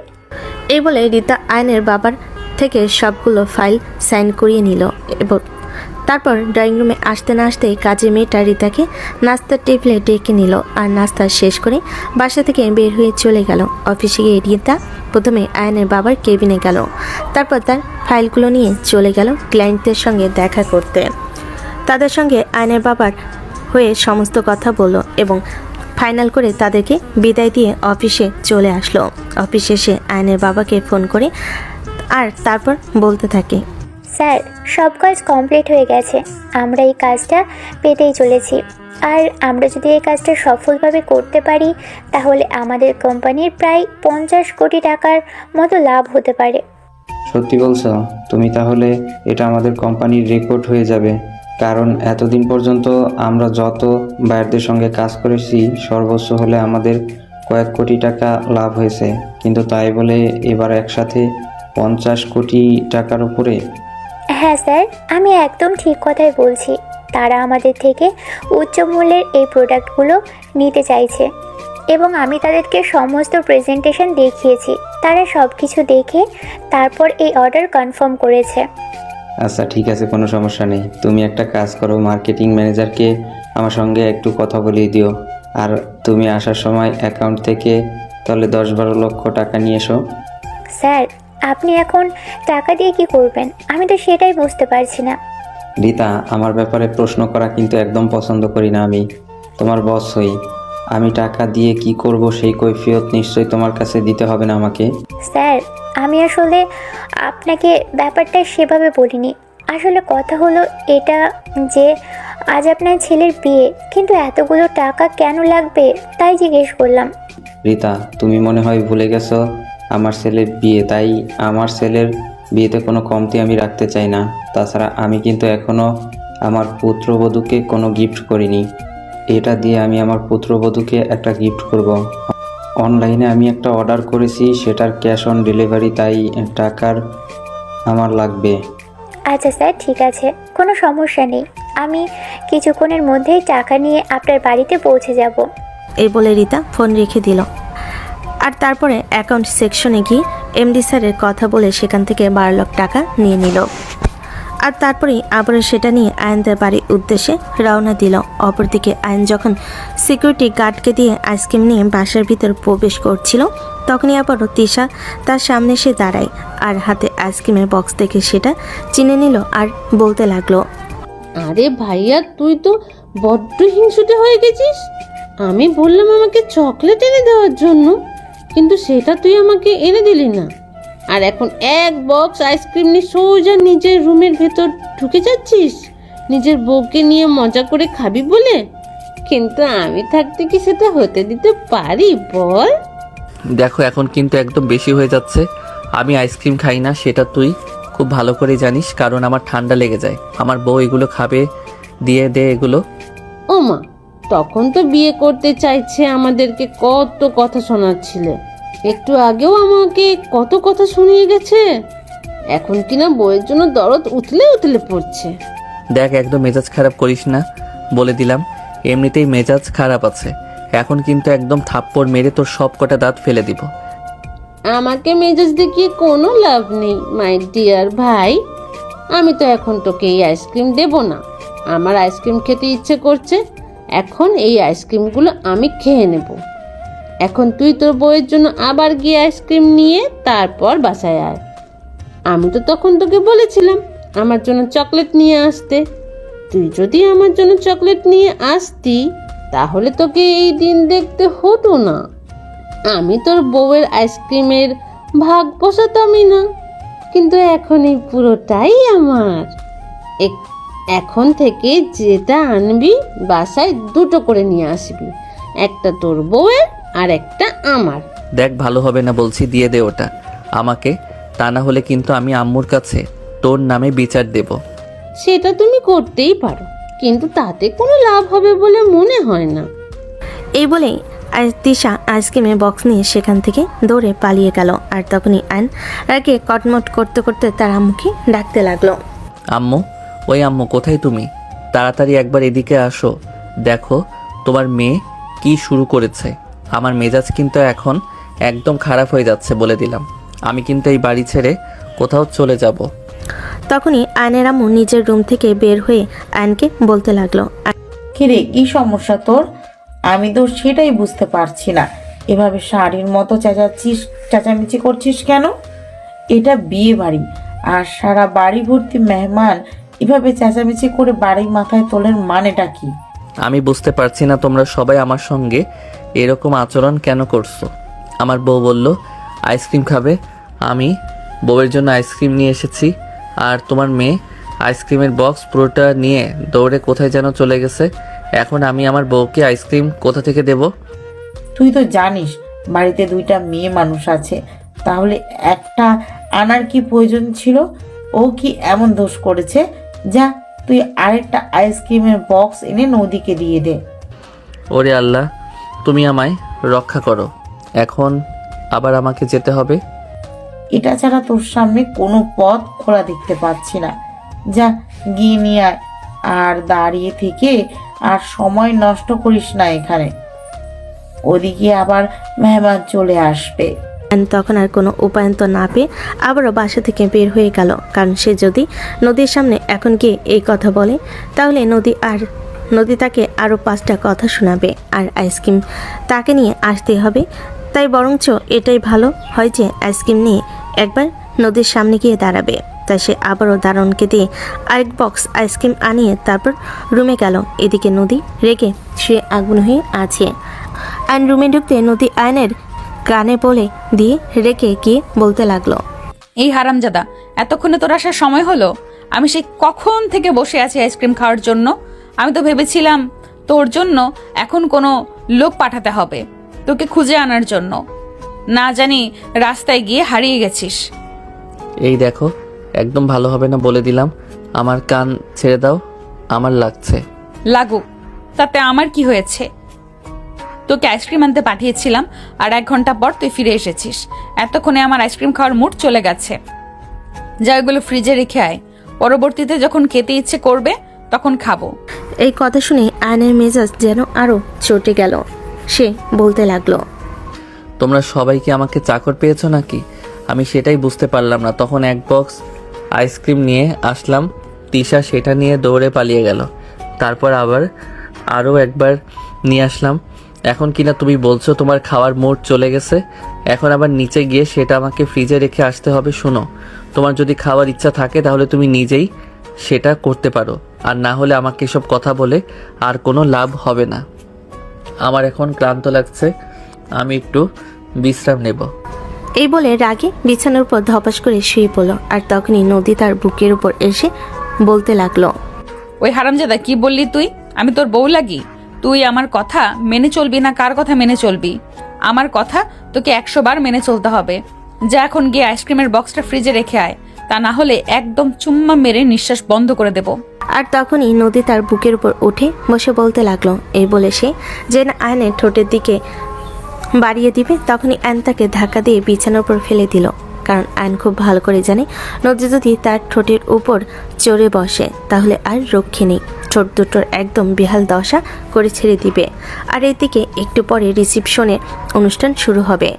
এই বলে রিতা আয়নের বাবার থেকে সবগুলো ফাইল সাইন করিয়ে নিল এবং তারপর ড্রয়িং রুমে আসতে না আসতেই কাজের মেয়েটা রিতাকে নাস্তার টেবিলে ডেকে নিল আর নাস্তা শেষ করে বাসা থেকে বের হয়ে চলে গেল। অফিসে গিয়ে রিতা প্রথমে আয়নের বাবার কেবিনে গেল, তারপর তার ফাইলগুলো নিয়ে চলে গেল ক্লায়েন্টদের সঙ্গে দেখা করতে। তাদের সঙ্গে আয়নের বাবার হয়ে সমস্ত কথা বলল এবং ফাইনাল করে তাদেরকে বিদায় দিয়ে অফিসে চলে আসলো। অফিসে এসে আয়নের বাবাকে ফোন করে আর তারপর বলতে থাকে, স্যার, সব কাজ কমপ্লিট হয়ে গেছে, আমরা এই কাজটা পেতেই চলেছি। আর আমরা যদি এই কাজটা সফলভাবে করতে পারি তাহলে আমাদের কোম্পানির প্রায় 50 কোটি টাকার মতো লাভ হতে পারে। সত্যি বলছো? তুমি তাহলে এটা আমাদের কোম্পানির রেকর্ড হয়ে যাবে, কারণ এতদিন পর্যন্ত আমরা যত বায়ারদের সঙ্গে কাজ করেছি সর্বোচ্চ হলে আমাদের কয়েক কোটি টাকা লাভ হয়েছে, কিন্তু তাই বলে এবার একসাথে 50 কোটি টাকার উপরে। হ্যাঁ স্যার, আমি একদম ঠিক কথাই বলছি। তারা আমাদের থেকে উচ্চ মূল্যের এই প্রোডাক্টগুলো নিতে চাইছে এবং আমি তাদেরকে সমস্ত প্রেজেন্টেশন দেখিয়েছি। তারা সব কিছু দেখে তারপর এই অর্ডার কনফার্ম করেছে। আচ্ছা ঠিক আছে, কোনো সমস্যা নেই। তুমি একটা কাজ করো, মার্কেটিং ম্যানেজারকে আমার সঙ্গে একটু কথা বলিয়ে দিও। আর তুমি আসার সময় অ্যাকাউন্ট থেকে তাহলে 10-12 লক্ষ টাকা নিয়ে এসো। স্যার, আপনি এখন টাকা দিয়ে কি করবেন আমি তো সেটাই বুঝতে পারছি না। রিতা, আমার ব্যাপারে প্রশ্ন করা কিন্তু একদম পছন্দ করি না। আমি তোমার বস হই, আমি টাকা দিয়ে কি করব সেই কৈফিয়ত নিশ্চয়ই তোমার কাছে দিতে হবে না আমাকে। স্যার, আমি আসলে আপনাকে ব্যাপারটা সেভাবে বলিনি। আসলে কথা হলো এটা যে আজ আপনার ছেলের বিয়ে, কিন্তু এতগুলো টাকা কেন লাগবে তাই জিজ্ঞেস করলাম। রিতা, তুমি মনে হয় ভুলে গেছো আমার ছেলের বিয়ে, তাই আমার ছেলের বিয়েতে কোনো কমতি আমি রাখতে চাই না। তাছাড়া আমি কিন্তু এখনও আমার পুত্রবধূকে কোনো গিফট করিনি। এটা দিয়ে আমি আমার পুত্রবধূকে একটা গিফট করব। অনলাইনে আমি একটা অর্ডার করেছি, সেটার ক্যাশ অন ডেলিভারি, তাই টাকার আমার লাগবে। আচ্ছা স্যার, ঠিক আছে, কোনো সমস্যা নেই। আমি কিছুক্ষণের মধ্যেই টাকা নিয়ে আপনার বাড়িতে পৌঁছে যাব। এই বলে রিতা ফোন রেখে দিল আর তারপরে অ্যাকাউন্ট সেকশনে গিয়ে এমডি স্যারের কথা বলে সেখান থেকে 12 লাখ টাকা নিয়ে নিল। আর তারপরেই আবারও সেটা নিয়ে আয়নদের বাড়ির উদ্দেশ্যে রওনা দিল। অপরদিকে আয়ন যখন সিকিউরিটি গার্ডকে দিয়ে আইসক্রিম নিয়ে বাসার ভিতর প্রবেশ করছিল তখনই আবারও তিশা তার সামনে এসে দাঁড়ায় আর হাতে আইসক্রিমের বক্স দেখে সেটা চিনে নিল আর বলতে লাগলো, আরে ভাইয়া, তুই তো বড্ড হিংসুটে হয়ে গেছিস। আমি বললাম আমাকে চকলেট এনে দেওয়ার জন্য, কিন্তু সেটা তুই আমাকে এনে দিলি না। আর এখন এক বক্স আইসক্রিম নিয়ে সোজা নিজের রুমের ভেতর ঢুকে যাচ্ছিস নিজের বউকে নিয়ে মজা করে খাবি বলে। কিন্তু আমি থাকতে কি সেটা হতে দিতে পারি বল? দেখো, এখন কিন্তু একদম বেশি হয়ে যাচ্ছে। আমি আইসক্রিম খাই না, সেটা তুই খুব ভালো করে জানিস, কারণ আমার ঠান্ডা লেগে যায়। আমার বউ এগুলো খাবে, দিয়ে দে এগুলো। ও মা, তখন তো বিয়ে করতে চাইছে, আমাদেরকে কত কথা শোনাচ্ছিলে। একটু আগেও আমাকে কত কথা শুনিয়ে গেছে। এখন কিনা বউয়ের জন্য দরদ উতলে উতলে পড়ছে। দেখ, একদম মেজাজ খারাপ করিস না, বলে দিলাম। এমনিতেই মেজাজ খারাপ আছে, এখন কিন্তু একদম থাপ্পড় মেরে তোর সব কটা দাঁত ফেলে দিব। আমাকে মেজাজ দেখিয়ে কোনো লাভ নেই মাই ডিয়ার ভাই। আমি তো এখন তোকে এই আইসক্রিম দেব না। আমার আইসক্রিম খেতে ইচ্ছে করছে, এখন এই আইসক্রিমগুলো আমি খেয়ে নেব। এখন তুই তোর বউয়ের জন্য আবার গিয়ে আইসক্রিম নিয়ে তারপর বাসায় আয়। আমি তো তখন তোকে বলেছিলাম আমার জন্য চকলেট নিয়ে আসতে। তুই যদি আমার জন্য চকলেট নিয়ে আসতি তাহলে তোকে এই দিন দেখতে হতো না। আমি তোর বউয়ের আইসক্রিমের ভাগ বসাতামই না, কিন্তু এখন এই পুরোটাই আমার। এখন থেকে যেটা আনবি বাসায় দুটো করে নিয়ে আসবি, একটা তোর বউয়ের আর একটা আমার। দেখ, ভালো হবে না বলছি, দিয়ে দে ওটা আমাকে, তা না হলে কিন্তু আমি আম্মুর কাছে তোর নামে বিচার দেব। সেটা তুমি করতেই পারো, কিন্তু তাতে কোনো লাভ হবে বলে মনে হয় না। এই বলেই তিশা আইসক্রিমের বক্স নিয়ে সেখান থেকে দৌড়ে পালিয়ে গেল। আর তখনই আয়ন রাগে কটমট করতে করতে তার আম্মুকে ডাকতে লাগলো। আম্মু, ওই আম্মু, কোথায় তুমি? তাড়াতাড়ি একবার এদিকে আসো। দেখো তোমার মেয়ে কি শুরু করেছে। আমার মেজাজ কিন্তু এখন একদম খারাপ হয়ে যাচ্ছে বলে দিলাম। আমি কিন্তু এই বাড়ি ছেড়ে কোথাও চলে যাব। তখনই আয়নের আম্মু নিজের রুম থেকে বের হয়ে আয়নকে বলতে লাগলো। কিরে, কি সমস্যা তোর? আমি তো সেটাই বুঝতে পারছি না। এভাবে শাড়ির মতো চেঁচামেচি করছিস কেন? এটা বিয়ে বাড়ি, আর সারা বাড়ি ভর্তি মেহমান। এভাবে চেঁচামেচি করে বাড়ি মাথায় তোলের মানেটা কি? আমি বুঝতে পারছি না তোমরা সবাই আমার সঙ্গে এরকম আচরণ কেন করছো। আমার বউ বলল আইসক্রিম খাবে, আমি বউয়ের জন্য আইসক্রিম নিয়ে এসেছি, আর তোমার মেয়ে আইসক্রিমের বক্স পুরোটা নিয়ে দৌড়ে কোথায় যেন চলে গেছে। এখন আমি আমার বউকে আইসক্রিম কোথা থেকে দেব? তুই তো জানিস বাড়িতে দুইটা মেয়ে মানুষ আছে, তাহলে একটা আনার কি প্রয়োজন ছিল? ও কি এমন দোষ করেছে? যা, তুই আরেকটা আইসক্রিমের বক্স এনে নদীকে দিয়ে দে। ওরে আল্লাহ, তুমি আমায় রক্ষা করো। এখন আবার আমাকে যেতে হবে। এটা ছাড়া তোর সামনে কোনো পথ খোলা দেখতে পাচ্ছি না। যা, গিয়ে নিয়ে আয়। আর দাঁড়িয়ে থেকে আর সময় নষ্ট করিস না এখানে, ওদিকে আবার মেহমান চলে আসবে। আয়ন তখন আর কোনো উপায়ন্ত না পেয়ে আবারও বাসা থেকে বের হয়ে গেল। কারণ সে যদি নদীর সামনে এখন গিয়ে এই কথা বলে তাহলে নদী তাকে আরও 5টা কথা শোনাবে, আর আইসক্রিম তাকে নিয়ে আসতে হবে। তাই বরঞ্চ এটাই ভালো হয় যে আইসক্রিম নিয়ে একবার নদীর সামনে গিয়ে দাঁড়াবে। তাই সে আবারও দারোয়ানকে দিয়ে আরেক বক্স আইসক্রিম আনিয়ে তারপর রুমে গেল। এদিকে নদী রেগে সে আগুন হয়ে আছে। আয়ন রুমে ঢুকতে নদী আয়নের কানে বলে দিয়ে রেগে গিয়ে বলতে লাগলো। এই হারামজাদা, এতক্ষণে তোর আসার সময় হলো? আমি সেই কখন থেকে বসে আছি আইসক্রিম খাওয়ার জন্য। আমি তো ভেবেছিলাম তোর জন্য এখন কোনো লোক পাঠাতে হবে তোকে খুঁজে আনার জন্য। না জানি রাস্তায় গিয়ে হারিয়ে গেছিস। এই দেখো, একদম ভালো হবে না বলে দিলাম। আমার কান ছেড়ে দাও, আমার লাগছে। লাগুক, তাতে আমার কি হয়েছে? তোকে আইসক্রিম আনতে পাঠিয়েছিলাম, আর 1 ঘন্টা পর তুই ফিরে এসেছিস। এতক্ষণে আমার আইসক্রিম খাওয়ার মুড চলে গেছে। যা, এগুলো ফ্রিজে রেখে আয়, পরবর্তীতে যখন খেতে ইচ্ছে করবে তখন খাবো। এই কথা শুনে আয়নের মেজাজ যেন আরো চটে গেল। সে বলতে লাগলো। তোমরা সবাই কি আমাকে চাকর পেয়েছো নাকি? আমি সেটাই বুঝতে পারলাম না। তখন এক বক্স আইসক্রিম নিয়ে আসলাম, তিশা সেটা নিয়ে দৌড়ে পালিয়ে গেল। তারপর আবার আরও একবার নিয়ে আসলাম। এখন কিনা তুমি বলছো তোমার খাওয়ার মুড চলে গেছে, এখন আবার নিচে গিয়ে সেটা আমাকে ফ্রিজে রেখে আসতে হবে। শোনো, তোমার যদি খাওয়ার ইচ্ছা থাকে তাহলে তুমি নিজেই সেটা করতে পারো, আর না হলে আমাকে এসব কথা বলে আর কোনো লাভ হবে না। আমার এখন ক্লান্ত লাগছে, আমি একটু বিশ্রাম নেব। এই বলে রাগে বিছানার উপর ধপাস করে শুয়ে পড়ল। আর তখনই নদী তার বুকের উপর এসে বলতে লাগলো। ওই হারামজাদা, কি বললি তুই? আমি তোর বউ লাগি? তুই আমার কথা মেনে চলবি না কার কথা মেনে চলবি? আমার কথা তোকে 100 বার মেনে চলতে হবে। যা, এখন গিয়ে আইসক্রিমের বক্সটা ফ্রিজে রেখে আয়, তা না হলে একদম চুম্মা মেরে নিঃশ্বাস বন্ধ করে দেব। আর তখনই নদী তার বুকের উপর উঠে বসে বলতে লাগলো। এই বলে সে যে আয়নের ঠোঁটের দিকে বাড়িয়ে দিবে, তখনই আয়ন তাকে ধাক্কা দিয়ে বিছানার উপর ফেলে দিল। কারণ আয়ন খুব ভালো করে জানে নদী যদি তার ঠোঁটের উপর চড়ে বসে তাহলে আর রক্ষে নেই, ঠোঁট দুটোর একদম বেহাল দশা করে ছেড়ে দিবে। আর এদিকে একটু পরে রিসেপশনের অনুষ্ঠান শুরু হবে।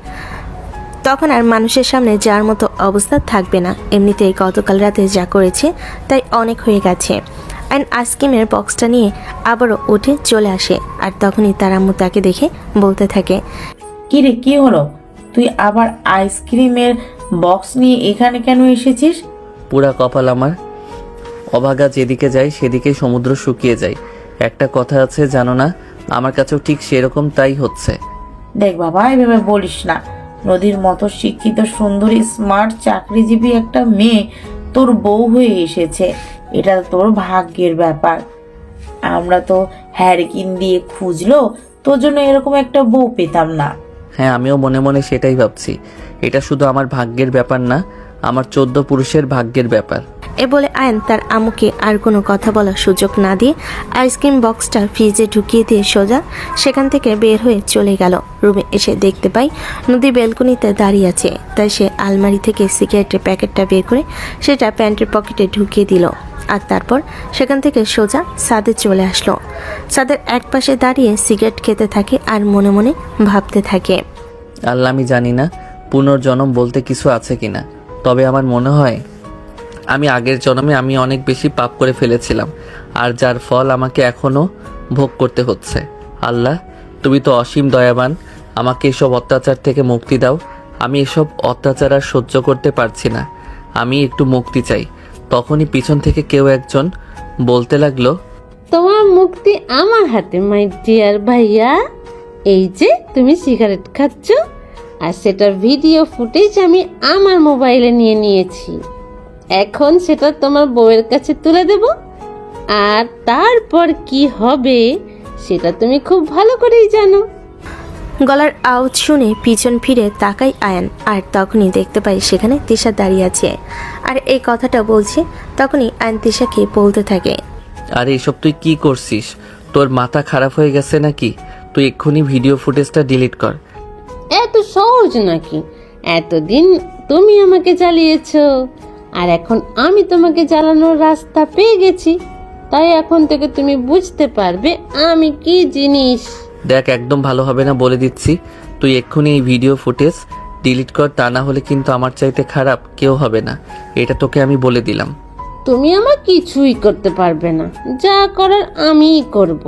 তখন আর মানুষের সামনে যার মতো অবস্থা থাকবে না। এমনিতেই গতকাল রাতে যা করেছে তাই অনেক হয়ে গেছে। অ্যান্ড আইসক্রিমের বক্সটা নিয়ে আবারও উঠে চলে আসে, আর তখনই তার আম্মু তাকে দেখে বলতে থাকে, কি রে, কি হলো? তুই আবার আইসক্রিমের বক্স নিয়ে এখানে কেন এসেছিস? পুরা কপাল আমার, অভাগা যেদিকে যায় সেদিকেই সমুদ্র শুকিয়ে যায়। একটা কথা আছে জানো না, আমার কাছেও ঠিক সেরকম তাই হচ্ছে। দেখ বাবা, এভাবে বলিস না। নদীর মতো শিক্ষিত, সুন্দরী, স্মার্ট, চাকরিজীবী একটা মেয়ে তোর বউ হয়ে এসেছে। এটা তোর ভাগ্যের ব্যাপার। আমরা তো হ্যারিকিন দিয়ে খুঁজলো তোর জন্য এরকম একটা বউ পেতাম না। হ্যাঁ, আমিও মনে মনে সেটাই ভাবছি। এটা শুধু আমার ভাগ্যের ব্যাপার না, আমার 14 পুরুষের ভাগ্যের ব্যাপার। এ বলে আয়ন তার আম্মুকে আর কোনো কথা বলার সুযোগ না দিয়ে আইসক্রিম বক্সটা ফ্রিজে ঢুকিয়ে দিয়ে সোজা সেখান থেকে বের হয়ে চলে গেল। রুমে এসে দেখতে পাই নদী ব্যালকনিতে দাঁড়িয়ে আছে। তাই সে আলমারি থেকে সিগারেটের প্যাকেটটা বের করে সেটা প্যান্টের পকেটে ঢুকিয়ে দিল, আর তারপর সেখান থেকে সোজা ছাদে চলে আসলো। ছাদের এক পাশে দাঁড়িয়ে সিগারেট খেতে থাকে আর মনে মনে ভাবতে থাকে, আল্লাহ, আমি জানি না পুনর্জন্ম বলতে কিছু আছে কিনা, তবে আমার মনে হয় আমি আগের জন্মে আমি অনেক বেশি পাপ করে ফেলেছিলাম, আর যার ফল আমাকে এখনও ভোগ করতে হচ্ছে। আল্লাহ, তুমি তো অসীম দয়াবান, আমাকে এসব অত্যাচার থেকে মুক্তি দাও। আমি এসব অত্যাচার আর সহ্য করতে পারছি না, আমি একটু মুক্তি চাই। তখনই পিছন থেকে কেউ একজন বলতে লাগলো, তোমার মুক্তি আমার হাতে মাই ডিয়ার ভাইয়া। এই যে তুমি সিগারেট খাচ্ছ, আর সেটার ভিডিও ফুটেজ আমি আমার মোবাইলে নিয়ে নিয়েছি। এখন সেটা তোমার বউয়ের কাছে তুলে দেব, আর তারপর কি হবে সেটা তুমি খুব ভালো করেই জানো। গলার আওয়াজ শুনে পিছন ফিরে তাকাই আয়ান, আর তখনই দেখতে পাই সেখানে তিশা দাঁড়িয়ে আছে আর এই কথাটা বলছে। তখনই আয়ান তিশাকে বলতে থাকে, আরে এসব তুই কি করছিস? তোর মাথা খারাপ হয়ে গেছে নাকি? তুই এক্ষুনি ভিডিও ফুটেজটা ডিলিট কর। এত সহজ নাকি? এতদিন তুমি আমাকে জ্বালিয়েছো, আর এখন আমি তোমাকে জ্বালানোর রাস্তা পেয়ে গেছি। তাই এখন থেকে তুমি বুঝতে পারবে আমি কি জিনিস। দেখ, একদম ভালো হবে না বলে দিচ্ছি। তুই এক্ষুনি এই ভিডিও ফুটেজ ডিলিট কর, তা না হলে কিন্তু আমার চাইতে খারাপ কেউ হবে না, এটা তোকে আমি বলে দিলাম। তুমি আমার কিছুই করতে পারবে না, যা করার আমিই করব।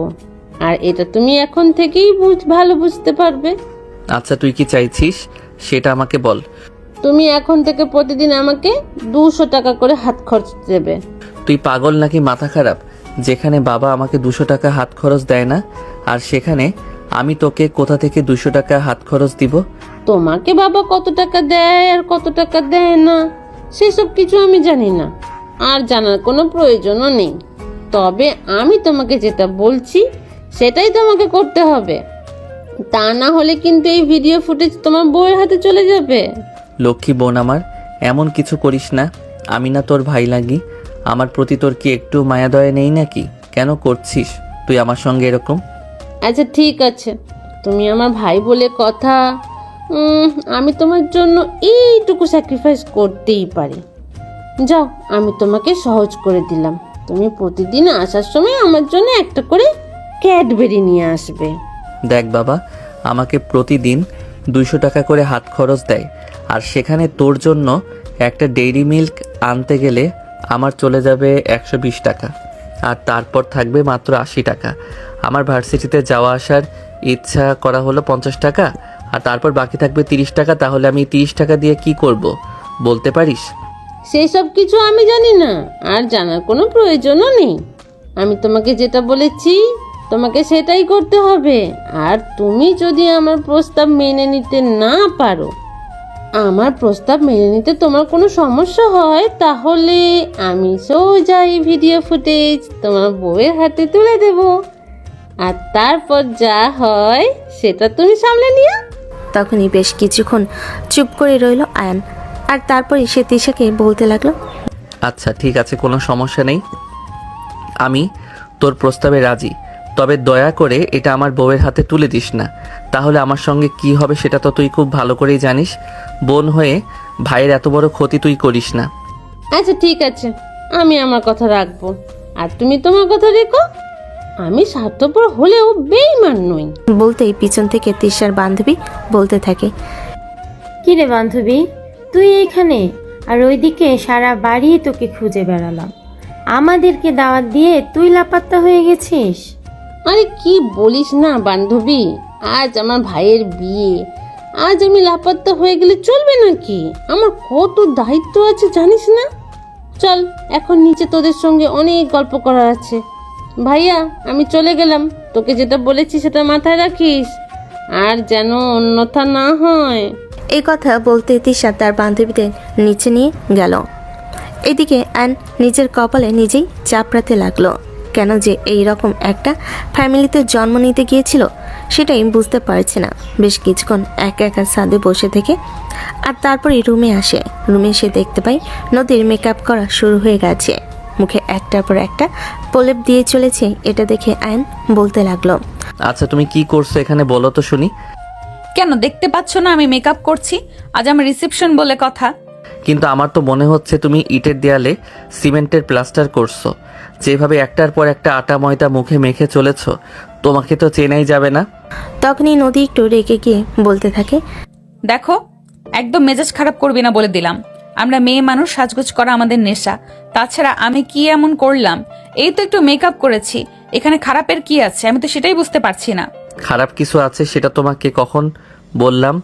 আর এটা তুমি এখন থেকেই ভালো বুঝতে পারবে। আচ্ছা, তুই কি চাইছিস সেটা আমাকে বল। তুমি এখন থেকে প্রতিদিন আমাকে 200 টাকা করে হাত খরচ দেবে। তুই পাগল নাকি মাথা খারাপ? যেখানে বাবা আমাকে 200 টাকা হাত খরচ দেয় না, আর সেখানে আমি তোকে কোথা থেকে 200 টাকা হাত খরচ দিব? তোমাকে বাবা কত টাকা দেয় আর কত টাকা দেয় না সেসব কিছু আমি জানি না, আর জানার কোনো প্রয়োজনও নেই। তবে আমি তোমাকে যেটা বলছি সেটাই তোমাকে করতে হবে, তা না হলে কিন্তু এই ভিডিও ফুটেজ তোমার বউয়ের হাতে চলে যাবে। লক্ষ্মী বোন আমার, এমন কিছু করিস না। আমি না তোর ভাই লাগি? আমার প্রতি তোর কি একটু মায়া দয়া নেই নাকি? কেন করছিস তুই আমার সঙ্গে এরকম? আচ্ছা ঠিক আছে, তুমি আমার ভাই বলে কথা। আমি তোমার জন্য এইটুকু স্যাক্রিফাইস করতেই পারি। যাও, আমি তোমাকে সহজ করে দিলাম। তুমি প্রতিদিন আসার সময় আমার জন্য একটা করে ক্যাডবেরি নিয়ে আসবে। দেখ বাবা, আমাকে প্রতিদিন 200 টাকা করে হাত খরচ দেয়, আর সেখানে তোর জন্য একটা ডেইরি মিল্ক আনতে গেলে আমার চলে যাবে 120 টাকা, আর তারপর থাকবে মাত্র 80 টাকা। আমার ভার্সিটিতে যাওয়া আসার ইচ্ছা করা হলো 50 টাকা, আর তারপর বাকি থাকবে 30 টাকা। তাহলে আমি 30 টাকা দিয়ে কি করব বলতে পারিস? সেই সব কিছু আমি জানি না, আর জানার কোনো প্রয়োজনও নেই। আমি তোমাকে যেটা বলেছি তোমাকে সেটাই করতে হবে। আর তুমি যদি আমার প্রস্তাব মেনে নিতে না পারো, আমার প্রস্তাব মেনে নিতে তোমার কোনো সমস্যা হয়, তাহলে আমি সোজা এই ভিডিও ফুটেজ তোমার বউয়ের হাতে তুলে দেব, আর তারপর যা হয় সেটা তুমি সামলে নিও। তখনই বেশ কিছুক্ষণ চুপ করে রইল আয়ান, আর তারপরে সে তিশাকে বলতে লাগলো, আচ্ছা ঠিক আছে, কোনো সমস্যা নেই, আমি তোর প্রস্তাবে রাজি। তবে দয়া করে এটা আমার বউয়ের হাতে তুলে দিস না, তাহলে আমার সঙ্গে কি হবে সেটা তো তুই খুব ভালো করেই জানিস। বোন হয়ে ভাইয়ের এত বড় ক্ষতি তুই করিস না। আচ্ছা ঠিক আছে, আমি আমার কথা রাখবো, আর তুমি তোমার কথা রেখো। আমি স্বার্থপর হলেও বেঈমান নই। বলতেই পিছন থেকে তিশার বান্ধবী বলতে থাকে, কি কিরে বান্ধবী, তুই এখানে? আর ওইদিকে সারা বাড়ি তোকে খুঁজে বেড়ালাম। আমাদেরকে দাওয়াত দিয়ে তুই লাপাত্তা হয়ে গেছিস। আরে কি বলিস না বান্ধবী, আজ আমার ভাইয়ের বিয়ে, আজ আমি লাপাত্তা হয়ে গেলে চলবে নাকি? আমার কত দায়িত্ব আছে জানিস না। চল এখন নিচে, তোদের সঙ্গে অনেক গল্প করার আছে। ভাইয়া আমি চলে গেলাম, তোকে যেটা বলেছি সেটা মাথায় রাখিস, আর যেন অন্যথা না হয়। এই কথা বলতে তিশা তার বান্ধবীদের নিচে নিয়ে গেল। এদিকে অ্যান নিজের কপালে নিজেই চাপড়াতে লাগলো। কেন যে এই রকম একটা ফ্যামিলিতে জন্ম নিতে গিয়েছিল সেটাই বুঝতে পারছে না। বেশ কিছুক্ষণ একা একা ছাদে বসে থেকে আর তারপরে রুমে আসে। রুমে এসে দেখতে পাই নদীর মেকআপ করা শুরু হয়ে গেছে, মুখে একটার পর একটা প্রলেপ দিয়ে চলেছে। এটা দেখে আয়ন বলতে লাগলো, আচ্ছা তুমি কি করছো এখানে বলো তো শুনি। কেন দেখতে পাচ্ছ না আমি মেকআপ করছি? আজ আমার রিসেপশন বলে কথা। কিন্তু আমার তো মনে হচ্ছে তুমি ইটের দেয়ালে সিমেন্টের প্লাস্টার করছো। যেভাবে একটার পর একটা আটা ময়দা মুখে মেখে চলেছ, তোমাকে তো চেনাই যাবে না। তখনই নদী একটু রেগে গিয়ে বলতে থাকে, দেখো একদম মেজাজ খারাপ করবি না বলে দিলাম। আমরা মেয়ে মানুষ, সাজগোজ করা আমাদের নেশা। তাছাড়া আমি কি এমন করলাম? এই তো একটু মেকআপ করেছি, এখানে খারাপের কি আছে? আমি তো সেটাই বুঝতে পারছি না। খারাপ কিছু আছে সেটা তোমাকে কখন বললাম?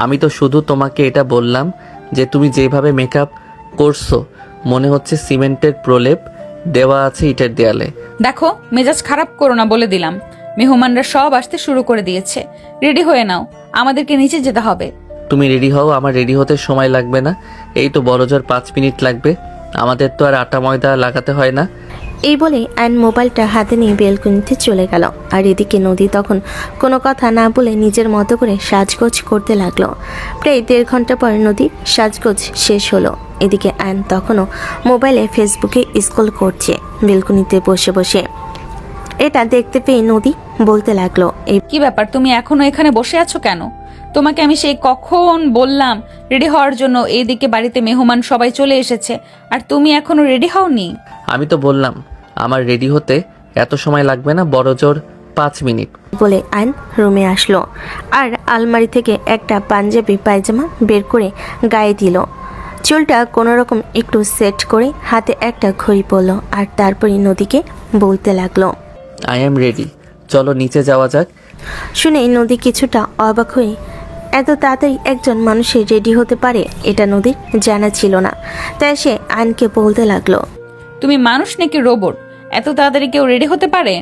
আমি তো শুধু তোমাকে এটা বললাম যে তুমি যেভাবে মেকআপ করছো মনে হচ্ছে সিমেন্টের প্রলেপ দেওয়া আছে ইটের দেয়ালে। দেখো মেজাজ খারাপ করো না বলে দিলাম। মেহমানরা সব আসতে শুরু করে দিয়েছে, রেডি হয়ে নাও, আমাদেরকে নিচে যেতে হবে। তুমি রেডি হও, আমার রেডি হতে সময় লাগবে না। এই তো বড়জোর 5 মিনিট লাগবে, আমাদের তো আর আটা ময়দা লাগাতে হয় না। এই বলে অ্যান মোবাইলটা হাতে নিয়ে বেলকনিতে চলে গেল। আর এদিকে নদী তখন কোনো কথা না বলে নিজের মতো করে সাজগোজ করতে লাগলো। প্রায় 1.5 ঘন্টা পর নদীর সাজগোজ শেষ হলো। এদিকে অ্যান তখনও মোবাইলে ফেসবুকে স্ক্রল করছে বেলকনিতে বসে বসে। এটা দেখতে পেয়ে নদী বলতে লাগলো, এই কি ব্যাপার, তুমি এখনো এখানে বসে আছো কেন? তোমাকে আমি সেই কখন বললাম রেডি হওয়ার জন্য। এইদিকে বাড়িতে মেহমান সবাই চলে এসেছে, আর তুমি এখনো রেডি হওনি। আমি তো বললাম আমার রেডি হতে এত সময় লাগবে না, বড়জোর 5 মিনিট। বলে আয়ন রুমে আসলো আর আলমারি থেকে একটা পাঞ্জাবি পায়জামা বের করে গায়ে দিল। চুলটা কোনোরকম একটু সেট করে হাতে একটা ঘড়ি পরলো আর তারপরে নদীকে বলতে লাগলো, আই এম রেডি, চলো নিচে যাওয়া যাক। শুনে নদী কিছুটা অবাক হয়ে, এত তাড়াতাড়ি একজন মানুষের রেডি হতে পারে এটা নদীর জানা ছিল না। তাই সে আয়নকে বলতে লাগলো, তুমি মানুষ নাকি রোবট? এত তাড়াতাড়ি কেউ রেডি হতে পারে?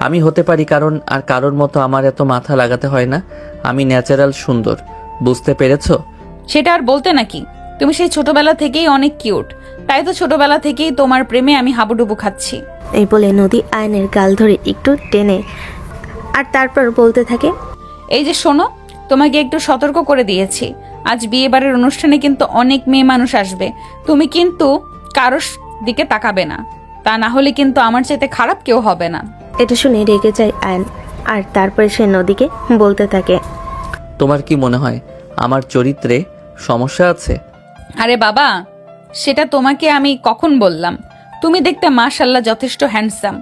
আমি হতে পারি, কারণ আর কারোর মতো আমার এত মাথা লাগাতে হয় না। আমি ন্যাচারাল সুন্দর, বুঝতে পেরেছো? সেটা আর বলতে নাকি, তুমি সেই ছোটবেলা থেকেই অনেক কিউট। তাই তো ছোটবেলা থেকেই তোমার প্রেমে আমি হাবুডুবু খাচ্ছি। এই বলে নদী আয়নের গাল ধরে একটু টেনে আর তারপর বলতে থাকে, এই যে শোনো, তোমাকে একটু সতর্ক করে দিয়েছি, আজ বিয়ে বাড়ির অনুষ্ঠানে কিন্তু অনেক মেয়ে মানুষ আসবে। তুমি কিন্তু কারোর দিকে তাকাবে না, তা না হলে কিন্তু আমার চাইতে খারাপ কেউ হবে না। এটা শুনে রেগে যায় আয়ন আর তারপরে সে নদীকে বলতে থাকে, তোমার কি মনে হয় আমার চরিত্রে সমস্যা আছে? আরে বাবা, সেটা তোমাকে আমি কখন বললাম? তুমি দেখতে মাশাআল্লাহ যথেষ্ট হ্যান্ডসাম।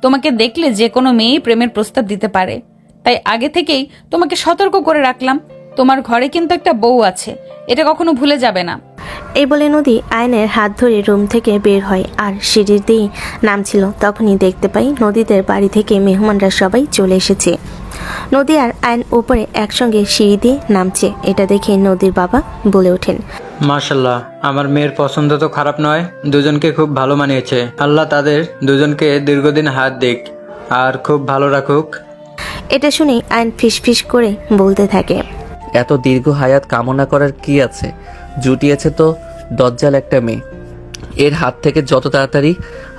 তোমাকে দেখলে যে কোনো মেয়েই প্রেমের প্রস্তাব দিতে পারে। তাই আগে থেকেই তোমাকে সতর্ক করে রাখলাম। তোমার ঘরে কিন্তু একটা বউ আছে, এটা কখনো ভুলে যাবে না। এই বলে নদী আয়নের হাত ধরে রুম থেকে বের হয় আর সিঁড়ির দিয়ে নামছিল। তখনই দেখতে পাই নদীদের বাড়ি থেকে মেহমানরা সবাই চলে এসেছে। নদী আর আয়ন উপরে একসঙ্গে সিঁড়ি দিয়ে নামছে। এটা দেখে নদীর বাবা বলে ওঠেন, মাশাল্লাহ, আমার মেয়ের পছন্দ তো খারাপ নয়, দুজনকে খুব ভালো মানিয়েছে। আল্লাহ তাদের দুজনকে দীর্ঘদিন হাত দিক আর খুব ভালো রাখুক। এটা শুনে আয়ন ফিসফিস করে বলতে থাকে, এত দীর্ঘ হায়াত কামনা করার কি আছে? জুটিয়েছে তো দজ্জাল একটা মেয়ে, এর হাত থেকে যত তাড়াতাড়ি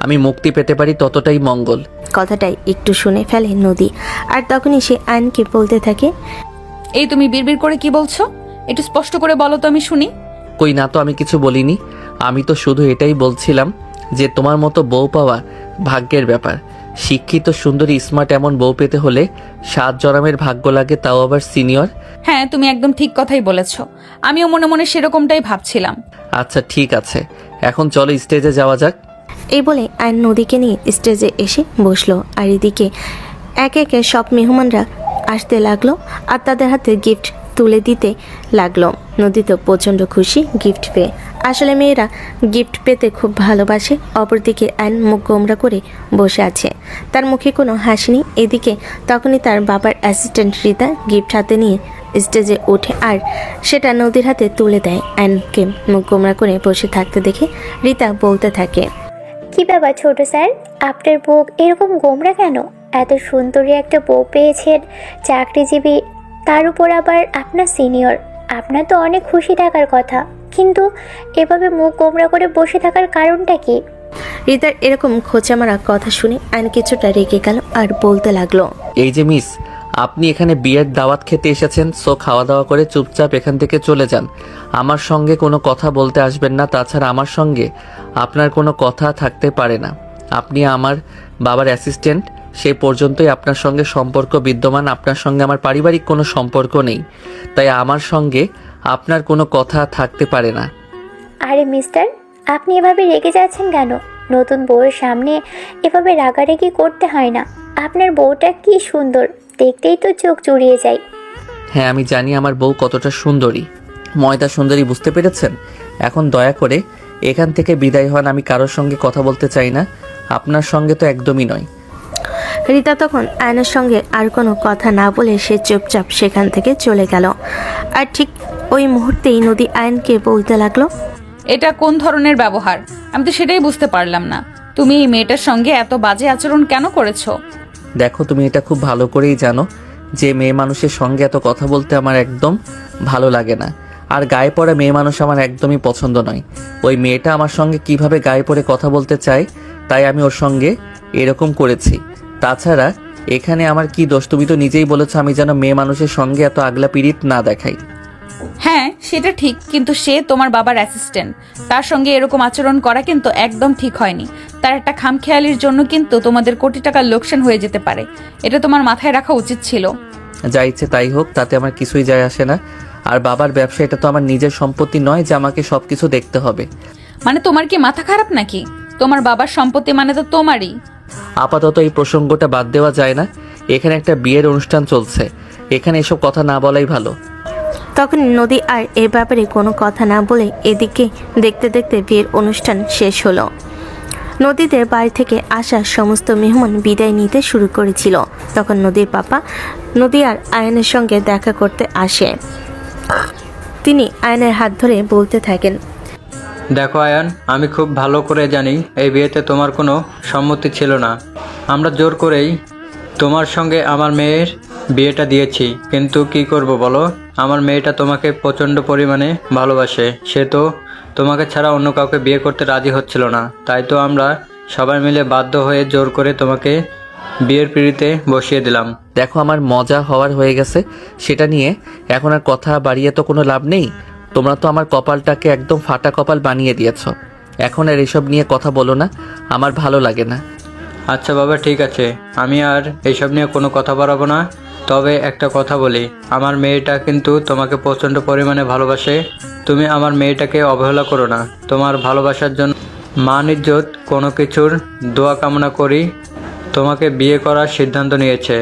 আমি মুক্তি পেতে পারি ততটাই মঙ্গল। কথাটাই একটু শুনে ফেলে নদী আর তখনই সে আয়নকে বলতে থাকে, এই তুমি বিড়বিড় করে কি বলছো? একটু স্পষ্ট করে বলো তো আমি শুনি। কই না তো, আমি কিছু বলিনি। আমি তো শুধু এটাই বলছিলাম যে তোমার মতো বউ পাওয়া ভাগ্যের ব্যাপার। শিক্ষিত সুন্দরী স্মার্ট এমন বউ পেতে হলে 7 জন্মের ভাগ্য লাগে, তাও আবার সিনিয়র। হ্যাঁ, তুমি একদম ঠিক কথাই বলেছো। আমিও মনে মনে সেরকমটাই ভাবছিলাম। আচ্ছা ঠিক আছে, এখন চলো স্টেজে যাওয়া যাক। এই বলে আয়ন নদীকে নিয়ে স্টেজে এসে বসলো। আর এদিকে একে একে সব মেহমানরা আসতে লাগলো আর তাদের হাতে গিফট তুলে দিতে লাগলো। নদী তো প্রচণ্ড খুশি গিফট পেয়ে। আসলে মেয়েরা গিফট পেতে খুব ভালোবাসে। অপরদিকে আয়ন মুখ গোমরা করে বসে আছে, তার মুখে কোনো হাসি নেই। এদিকে তখনই তার বাবার অ্যাসিস্ট্যান্ট রিতা গিফট হাতে নিয়ে স্টেজে ওঠে আর সেটা নদীর হাতে তুলে দেয়। আয়নকে মুখ গোমরা করে বসে থাকতে দেখে রিতা বলতে থাকে, কি ব্যাপার ছোট স্যার, আপনার বউ এরকম গোমরা কেন? এত সুন্দরী একটা বউ পেয়েছেন, চাকরিজীবী, তার উপর আবার আপনার সিনিয়র। আপনার তো অনেক খুশি থাকার কথা, কিন্তু এভাবে মুখ গোমরা করে বসে থাকার কারণটা কি? রিতার এরকম খোঁচা মারা কথা শুনে আয়ন কিছুটা রেগে গেল আর বলতে লাগলো, এই যে মিস, আপনি এখানে বিয়ের দাওয়াত খেতে এসেছেন, সো খাওয়া দাওয়া করে চুপচাপ এখান থেকে চলে যান। আমার সঙ্গে কোনো কথা বলতে আসবেন না। তাছাড়া আমার সঙ্গে আপনার কোনো কথা থাকতে পারে না। আপনি আমার বাবার অ্যাসিস্ট্যান্ট, সেই পর্যন্তই আপনার সঙ্গে সম্পর্ক বিদ্যমান। আপনার সঙ্গে আমার পারিবারিক কোনো সম্পর্ক নেই, তাই আমার সঙ্গে আপনার কোনো কথা থাকতে পারে না। আরে মিস্টার, আপনি এভাবে রেগে যাচ্ছেন কেন? নতুন বউয়ের সামনে এভাবে রাগারাগি করতে হয় না। আপনার বউটা কি সুন্দর, দেখতেই তো চোখ জুড়িয়ে যায়। হ্যাঁ, আমি জানি আমার বউ কতটা সুন্দরী, ময়দা সুন্দরী, বুঝতে পেরেছেন? এখন দয়া করে এখান থেকে বিদায় হন। আমি কারোর সঙ্গে কথা বলতে চাই না, আপনার সঙ্গে তো একদমই নয়। রিতা তখন আয়নের সঙ্গে আর কোনো কথা না বলে সে চুপচাপ সেখান থেকে চলে গেল। আর ঠিক ওই মুহূর্তেই নদী আয়নকে বলতে লাগলো, এটা কোন ধরনের ব্যবহার? আমি তো সেটাই বুঝতে পারলাম না। তুমি এই মেয়েটার সঙ্গে এত বাজে আচরণ কেন করেছো? দেখো, তুমি এটা খুব ভালো করেই জানো যে মেয়ে মানুষের সঙ্গে এত কথা বলতে আমার একদম ভালো লাগে না। আর গায়ে পড়া মেয়ে মানুষ আমার একদমই পছন্দ নয়। ওই মেয়েটা আমার সঙ্গে কিভাবে গায়ে পড়ে কথা বলতে চায়, তাই আমি ওর সঙ্গে এরকম করেছি। তাছাড়া এখানে আমার কি দোষ? তুমি তো নিজেই বলেছো আমি যেন মেয়ে মানুষের সঙ্গে এত আগলা পিরিত না দেখাই। হ্যাঁ, সেটা ঠিক, কিন্তু সে তোমার বাবার অ্যাসিস্ট্যান্ট। তার সঙ্গে এরকম আচরণ করা কিন্তু একদম ঠিক হয়নি। তার একটা খামখেয়ালির জন্য কিন্তু তোমাদের কোটি টাকার লোকসান হয়ে যেতে পারে। এটা তোমার মাথায় রাখা উচিত ছিল। যা ইচ্ছে তাই হোক, তাতে আমার কিছুই যায় আসে না। আর বাবার ব্যবসা, এটা তো আমার নিজের সম্পত্তি নয় যে আমাকে সবকিছু দেখতে হবে। মানে তোমার কি মাথা খারাপ নাকি? তোমার বাবার সম্পত্তি মানে তো তোমারই। আপাতত এই প্রসঙ্গটা বাদ দেওয়া যায় না। এখানে একটা বিয়ের অনুষ্ঠান চলছে, এখানে এসব কথা না বলাই ভালো। তখন নদী আর এ ব্যাপারে কোনো কথা না বলে এদিকে দেখতে দেখতে বিয়ের অনুষ্ঠান শেষ হলো। নদীদের বাড়ি থেকে আসা সমস্ত মেহমান বিদায় নিতে শুরু করেছিল। তখন নদীর পাপা নদী আর আয়নের সঙ্গে দেখা করতে আসে। তিনি আয়নের হাত ধরে বলতে থাকেন, দেখো আয়ান, আমি খুব ভালো করে জানি এই বিয়েতে তোমার কোনো সম্মতি ছিল না। আমরা জোর করেই তোমার সঙ্গে আমার মেয়ের বিয়েটা দিয়েছি, কিন্তু কি করব বলো? আমার মেয়েটা তোমাকে প্রচণ্ড পরিমাণে ভালোবাসে। সে তো তোমাকে ছাড়া অন্য কাউকে বিয়ে করতে রাজি হচ্ছিল না। তাই তো আমরা সবাই মিলে বাধ্য হয়ে জোর করে তোমাকে বিয়ের পিঁড়িতে বসিয়ে দিলাম। দেখো, আমার মজা হওয়ার হয়ে গেছে, সেটা নিয়ে এখন আর কথা বাড়িয়ে তো কোনো লাভ নেই। তোমরা তো আমার কপালটাকে একদম ফাটা কপাল বানিয়ে দিয়েছ। এখন আর এসব নিয়ে কথা বলো না, আমার ভালো লাগে না। আচ্ছা বাবা, ঠিক আছে, আমি আর এইসব নিয়ে কোনো কথা বাড়াবো না। তবে একটা কথা বলি, আমার মেয়েটা কিন্তু তোমাকে প্রচণ্ড পরিমাণে ভালোবাসে। তুমি আমার মেয়েটাকে অবহেলা করো না। তোমার ভালোবাসার জন্য মান ইজ্জত কোনো কিছুর দোয়া কামনা করি তোমাকে বিয়ে করার সিদ্ধান্ত নিয়েছে।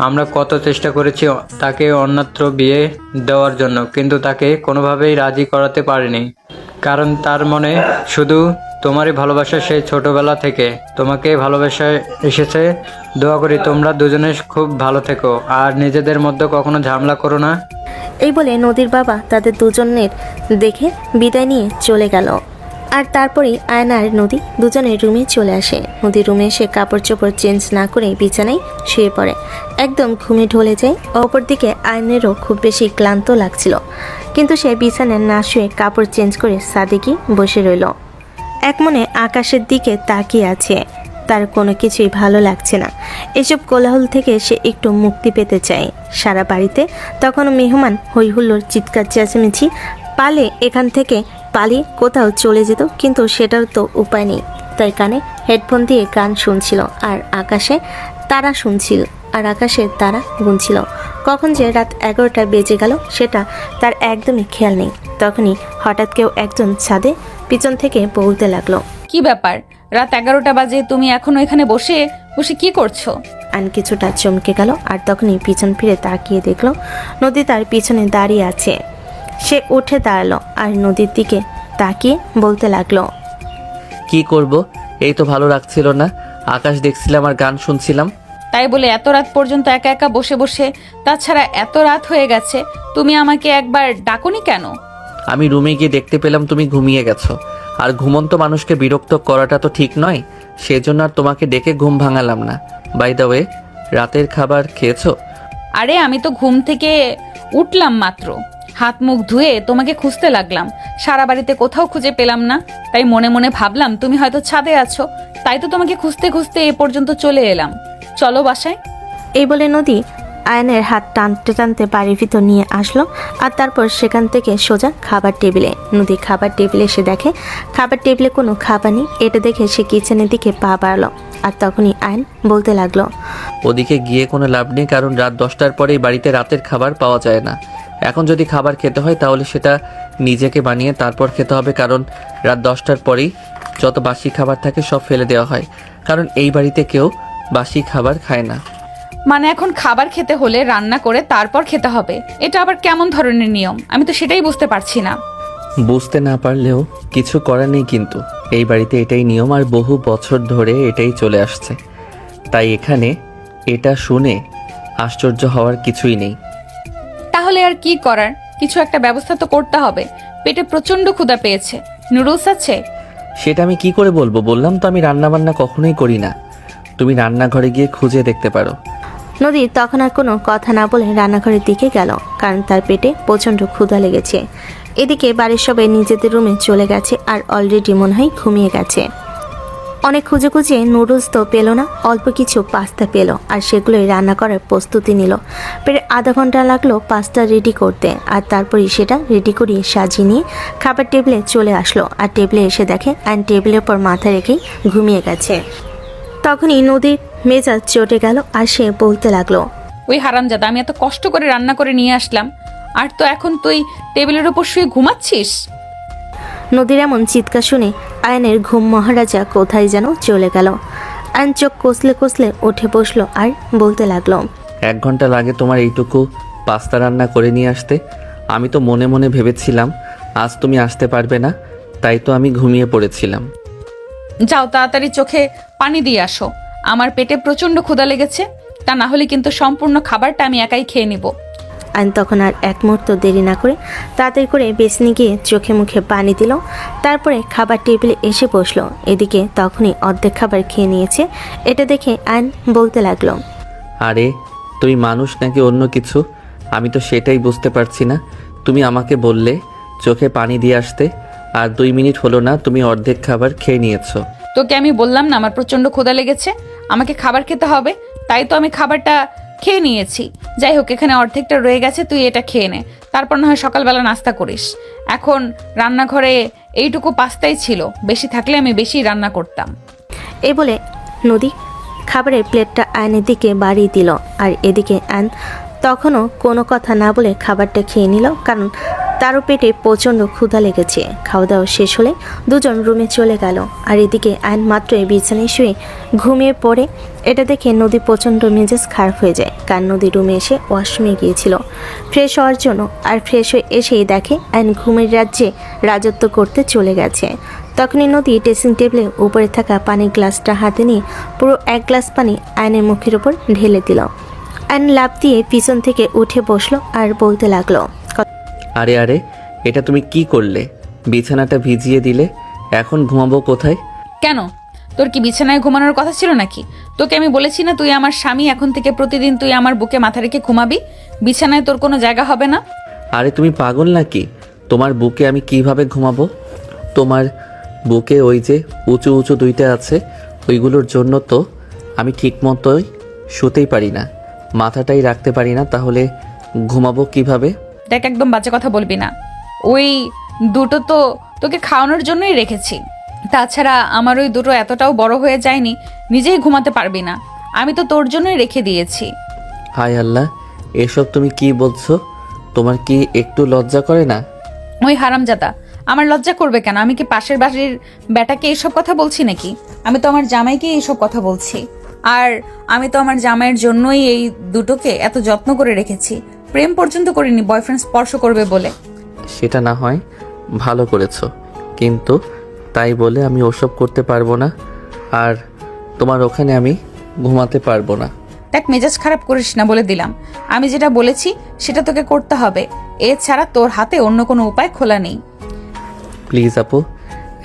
আমরা কত চেষ্টা করেছি তাকে অন্যত্র বিয়ে দেওয়ার জন্য, কিন্তু তাকে কোনোভাবেই রাজি করাতে পারিনি। কারণ তার মনে শুধু তোমারই ভালোবাসা। সেই ছোটবেলা থেকে তোমাকে ভালোবাসা এসেছে। দোয়া করি তোমরা দুজনে খুব ভালো থেকো আর নিজেদের মধ্যে কখনো ঝামেলা করো না। এই বলে নদীর বাবা তাদের দুজনের দেখে বিদায় নিয়ে চলে গেল। আর তারপরেই আয়ন আর নদী দুজনের রুমে চলে আসে। নদীর রুমে এসে কাপড় চোপড় চেঞ্জ না করে বিছানায় শুয়ে পড়ে, একদম ঘুমে ঢলে যায়। অপরদিকে আয়নেরও খুব বেশি ক্লান্ত লাগছিল, কিন্তু সে বিছানায় না শুয়ে কাপড় চেঞ্জ করে সাদেকি বসে রইল। এক মনে আকাশের দিকে তাকিয়ে আছে। তার কোনো কিছুই ভালো লাগছে না। এসব কোলাহল থেকে সে একটু মুক্তি পেতে চায়। সারা বাড়িতে তখনও মেহমান হইহুল্লোর, চিৎকার চেঁচামেচি। পালে এখান থেকে পালিয়ে কোথাও চলে যেত, কিন্তু সেটাও তো উপায় নেই। তাই কানে হেডফোন দিয়ে গান শুনছিল আর আকাশে তারা শুনছিল আর আকাশে তারা গুনছিল। কখন যে রাত 11টা বেজে গেল সেটা তার একদমই খেয়াল নেই। তখনই হঠাৎ কেউ একজন ছাদে পিছন থেকে বলতে লাগলো, কি ব্যাপার? রাত 11টা বাজে, তুমি এখনো এখানে বসে বসে কি করছো? আইন কিছুটা চমকে গেল আর তখনই পিছন ফিরে তাকিয়ে দেখলো নদী তার পিছনে দাঁড়িয়ে আছে। সে উঠে দাঁড়ালো আর নদীর দিকে তাকিয়ে বলতে লাগলো, কি করব? এই তো ভালো লাগছিল না, আকাশ দেখছিলাম আর গান শুনছিলাম। তাই বলে এত রাত পর্যন্ত একা একা বসে বসে, তাছাড়া এত রাত হয়ে গেছে, তুমি আমাকে একবার ডাকোনি কেন? আমি রুমে গিয়ে দেখতে পেলাম তুমি ঘুমিয়ে গেছো, আর ঘুমন্ত মানুষকে বিরক্ত করাটা তো ঠিক নয়, সেজন্য আর তোমাকে ডেকে ঘুম ভাঙালাম না। বাই দ্য ওয়ে, রাতের খাবার খেয়েছো? আরে আমি তো ঘুম থেকে উঠলাম মাত্র, হাত মুখ ধুয়ে তোমাকে খুঁজতে লাগলাম, সারা বাড়িতে কোথাও খুঁজে পেলাম না, তাই মনে মনে ভাবলাম তুমি হয়তো ছাদে আছো, তাই তো তোমাকে খুঁজতে খুঁজতে এ পর্যন্ত চলে এলাম। চলো বাসায়। এই বলে নদী আয়নের হাত টানতে টানতে বাড়ির ভিতর নিয়ে আসলো আর তারপর সেখান থেকে সোজা খাবার টেবিলে। নদী খাবার টেবিলে এসে দেখে খাবার টেবিলে কোনো খাবার নেই। এটা দেখে সে কিচেনের দিকে পা বাড়ালো আর তখনই আয়ন বলতে লাগলো, ওদিকে গিয়ে কোনো লাভ নেই, কারণ রাত 10টার পরেই বাড়িতে রাতের খাবার পাওয়া যায় না। এখন যদি খাবার খেতে হয় তাহলে সেটা নিজেকে বানিয়ে তারপর খেতে হবে, কারণ রাত 10টার পরেই যত বাসি খাবার থাকে সব ফেলে দেওয়া হয়, কারণ এই বাড়িতে কেউ বাসি খাবার খায় না। মানে এখন খাবার খেতে হলে রান্না করে তারপর খেতে হবে? এটা আবার কেমন ধরনের নিয়ম? আমি তো সেটাই বুঝতে পারছি না। বুঝতে না পারলেও কিছু করার নেই, কিন্তু এই বাড়িতে এটাই নিয়ম আর বহু বছর ধরে এটাই চলে আসছে, তাই এখানে এটা শুনে আশ্চর্য হওয়ার কিছুই নেই। তাহলে আর কি করার, কিছু একটা ব্যবস্থা তো করতে হবে। পেটে প্রচন্ড ক্ষুধা পেয়েছে, নুডলস আছে? সেটা আমি কি করে বলবো? বললাম তো আমি রান্না বান্না কখনোই করি না, তুমি রান্নাঘরে গিয়ে খুঁজে দেখতে পারো। নদী তখন আর কোনো কথা না বলে রান্নাঘরের দিকে গেল, কারণ তার পেটে প্রচণ্ড ক্ষুধা লেগেছে। এদিকে বাড়ির সবাই নিজেদের রুমে চলে গেছে আর অলরেডি মনে হয় ঘুমিয়ে গেছে। অনেক খুঁজে খুঁজে নুডলস তো পেল না, অল্প কিছু পাস্তা পেল আর সেগুলোই রান্না করার প্রস্তুতি নিল। প্রায় আধা ঘন্টা লাগলো পাস্তা রেডি করতে, আর তারপরই সেটা রেডি করিয়ে সাজিয়ে নিয়ে খাবার টেবিলে চলে আসলো। আর টেবিলে এসে দেখে আইন টেবিলের পর মাথা রেখেই ঘুমিয়ে গেছে। তখনই নদীর মেজাজ চটে গেল আর সে বলতে লাগলো, ওই হারামজাদা, আমি এত কষ্ট করে রান্না করে নিয়ে আসলাম, আর তো এখন তুই টেবিলের উপর শুয়ে ঘুমাচ্ছিস? নদীর এমন চিৎকার শুনে আয়নের ঘুম মহারাজা কোথায় যেন চলে গেল। আয়ন চোখ কষলে কষলে উঠে বসলো আর বলতে লাগলো, 1 ঘন্টা লাগে তোমার এইটুকু পাস্তা রান্না করে নিয়ে আসতে? আমি তো মনে মনে ভেবেছিলাম আজ তুমি আসতে পারবে না, তাই তো আমি ঘুমিয়ে পড়েছিলাম। যাও তাড়াতাড়ি চোখে পানি দিয়ে আসো, আমার পেটে প্রচন্ড ক্ষুধা লেগেছে, তা না হলে কিন্তু সম্পূর্ণ খাবারটা আমি একাই খেয়ে নিব। আইন তখন আর এক মুহূর্ত দেরি না করে তাড়াতাড়ি করে বেসনে গিয়ে চোখে মুখে পানি দিল, তারপরে খাবার টেবিলে এসে বসলো। এদিকে তখনই অর্ধেক খাবার খেয়ে নিয়েছে। এটা দেখে আইন বলতে লাগলো, আরে তুমি মানুষ নাকি অন্য কিছু, আমি তো সেটাই বুঝতে পারছি না। তুমি আমাকে বললে চোখে পানি দিয়ে আসতে, আর 2 মিনিট হলো না তুমি অর্ধেক খাবার খেয়ে নিয়েছো। তোকে আমি বললাম না আমার প্রচন্ড ক্ষুধা লেগেছে, আমাকে খাবার খেতে হবে, তাই তো আমি খাবারটা খেয়ে নিয়েছি। যাই হোক, এখানে অর্ধেকটা রয়ে গেছে, তুই এটা খেয়ে নে, তারপর না হয় সকালবেলা নাস্তা করিস। এখন রান্নাঘরে এইটুকু পাস্তাই ছিল, বেশি থাকলে আমি বেশি রান্না করতাম। এই বলে নদী খাবারের প্লেটটা আয়নের দিকে বাড়িয়ে দিল। আর এদিকে আয়ন তখনও কোনো কথা না বলে খাবারটা খেয়ে নিল, কারণ তারও পেটে প্রচণ্ড ক্ষুধা লেগেছে। খাওয়া দাওয়া শেষ হলে দুজন রুমে চলে গেল। আর এদিকে আয়ন মাত্রই বিছানায় শুয়ে ঘুমিয়ে পড়ে। এটা দেখে নদী প্রচণ্ড মেজাজ খারাপ হয়ে যায়, কারণ নদী রুমে এসে ওয়াশরুমে গিয়েছিল ফ্রেশ হওয়ার জন্য। আর ফ্রেশ হয়ে এসেই দেখে আয়ন ঘুমের রাজ্যে রাজত্ব করতে চলে গেছে। তখনই নদী ড্রেসিং টেবিলে উপরে থাকা পানির গ্লাসটা হাতে নিয়ে পুরো 1 গ্লাস পানি আয়নের মুখের উপর ঢেলে দিল। আয়ন লাফ দিয়ে পিছন থেকে উঠে বসলো আর বলতে লাগলো, আরে আরে, এটা তুমি কি করলে? বিছানাটা ভিজিয়ে দিলে, এখন ঘুমাবো কোথায়? কেন, তোর কি বিছানায় ঘুমানোর কথা ছিল নাকি? তোকে আমি বলেছি না তুই আমার স্বামী, এখন থেকে প্রতিদিন তুই আমার বুকে মাথা রেখে ঘুমাবি, বিছানায় তোর কোনো জায়গা হবে না। আরে তুমি পাগল নাকি? তোমার বুকে আমি কিভাবে ঘুমাবো? তোমার বুকে ওই যে উঁচু উঁচু 2টা আছে, ওইগুলোর জন্য তো আমি ঠিক মতোই শুতেই পারি না, মাথাটাই রাখতে পারি না, তাহলে ঘুমাবো কিভাবে? দেখ, একদম বাজে কথা বলবি না, ওই দুটো তো তোকে খাওয়ানোর জন্যই রেখেছি, তাছাড়া আমার ওই দুটো এতটাও বড় হয়ে যায়নি, নিজেই ঘুমাতে পারবি না, আমি তো তোর জন্যই রেখে দিয়েছি। হায় আল্লাহ, এসব তুমি কি বলছো? তোমার কি একটু লজ্জা করে না? ওই হারামজাদা, আমার লজ্জা করবে কেন? আমি কি পাশের বাড়ির বেটাকে এইসব কথা বলছি নাকি? আমি তো আমার জামাইকে এইসব কথা বলছি। আর আমি তো আমার জামাইয়ের জন্যই এই দুটোকে এত যত্ন করে রেখেছি, প্রেম পর্যন্ত করিনি বয়ফ্রেন্ড স্পর্শ করবে বলে। সেটা না হয় ভালো করেছো, কিন্তু তাই বলে আমি ওসব করতে পারবো না, আর তোমার ওখানে আমি ঘুমাতে পারবো না। দেখ, মেজাজ খারাপ করিস না বলে দিলাম। আমি যেটা বলেছি সেটা তোকে করতে হবে, এছাড়া তোর হাতে অন্য কোনো উপায় খোলা নেই। প্লিজ আপু,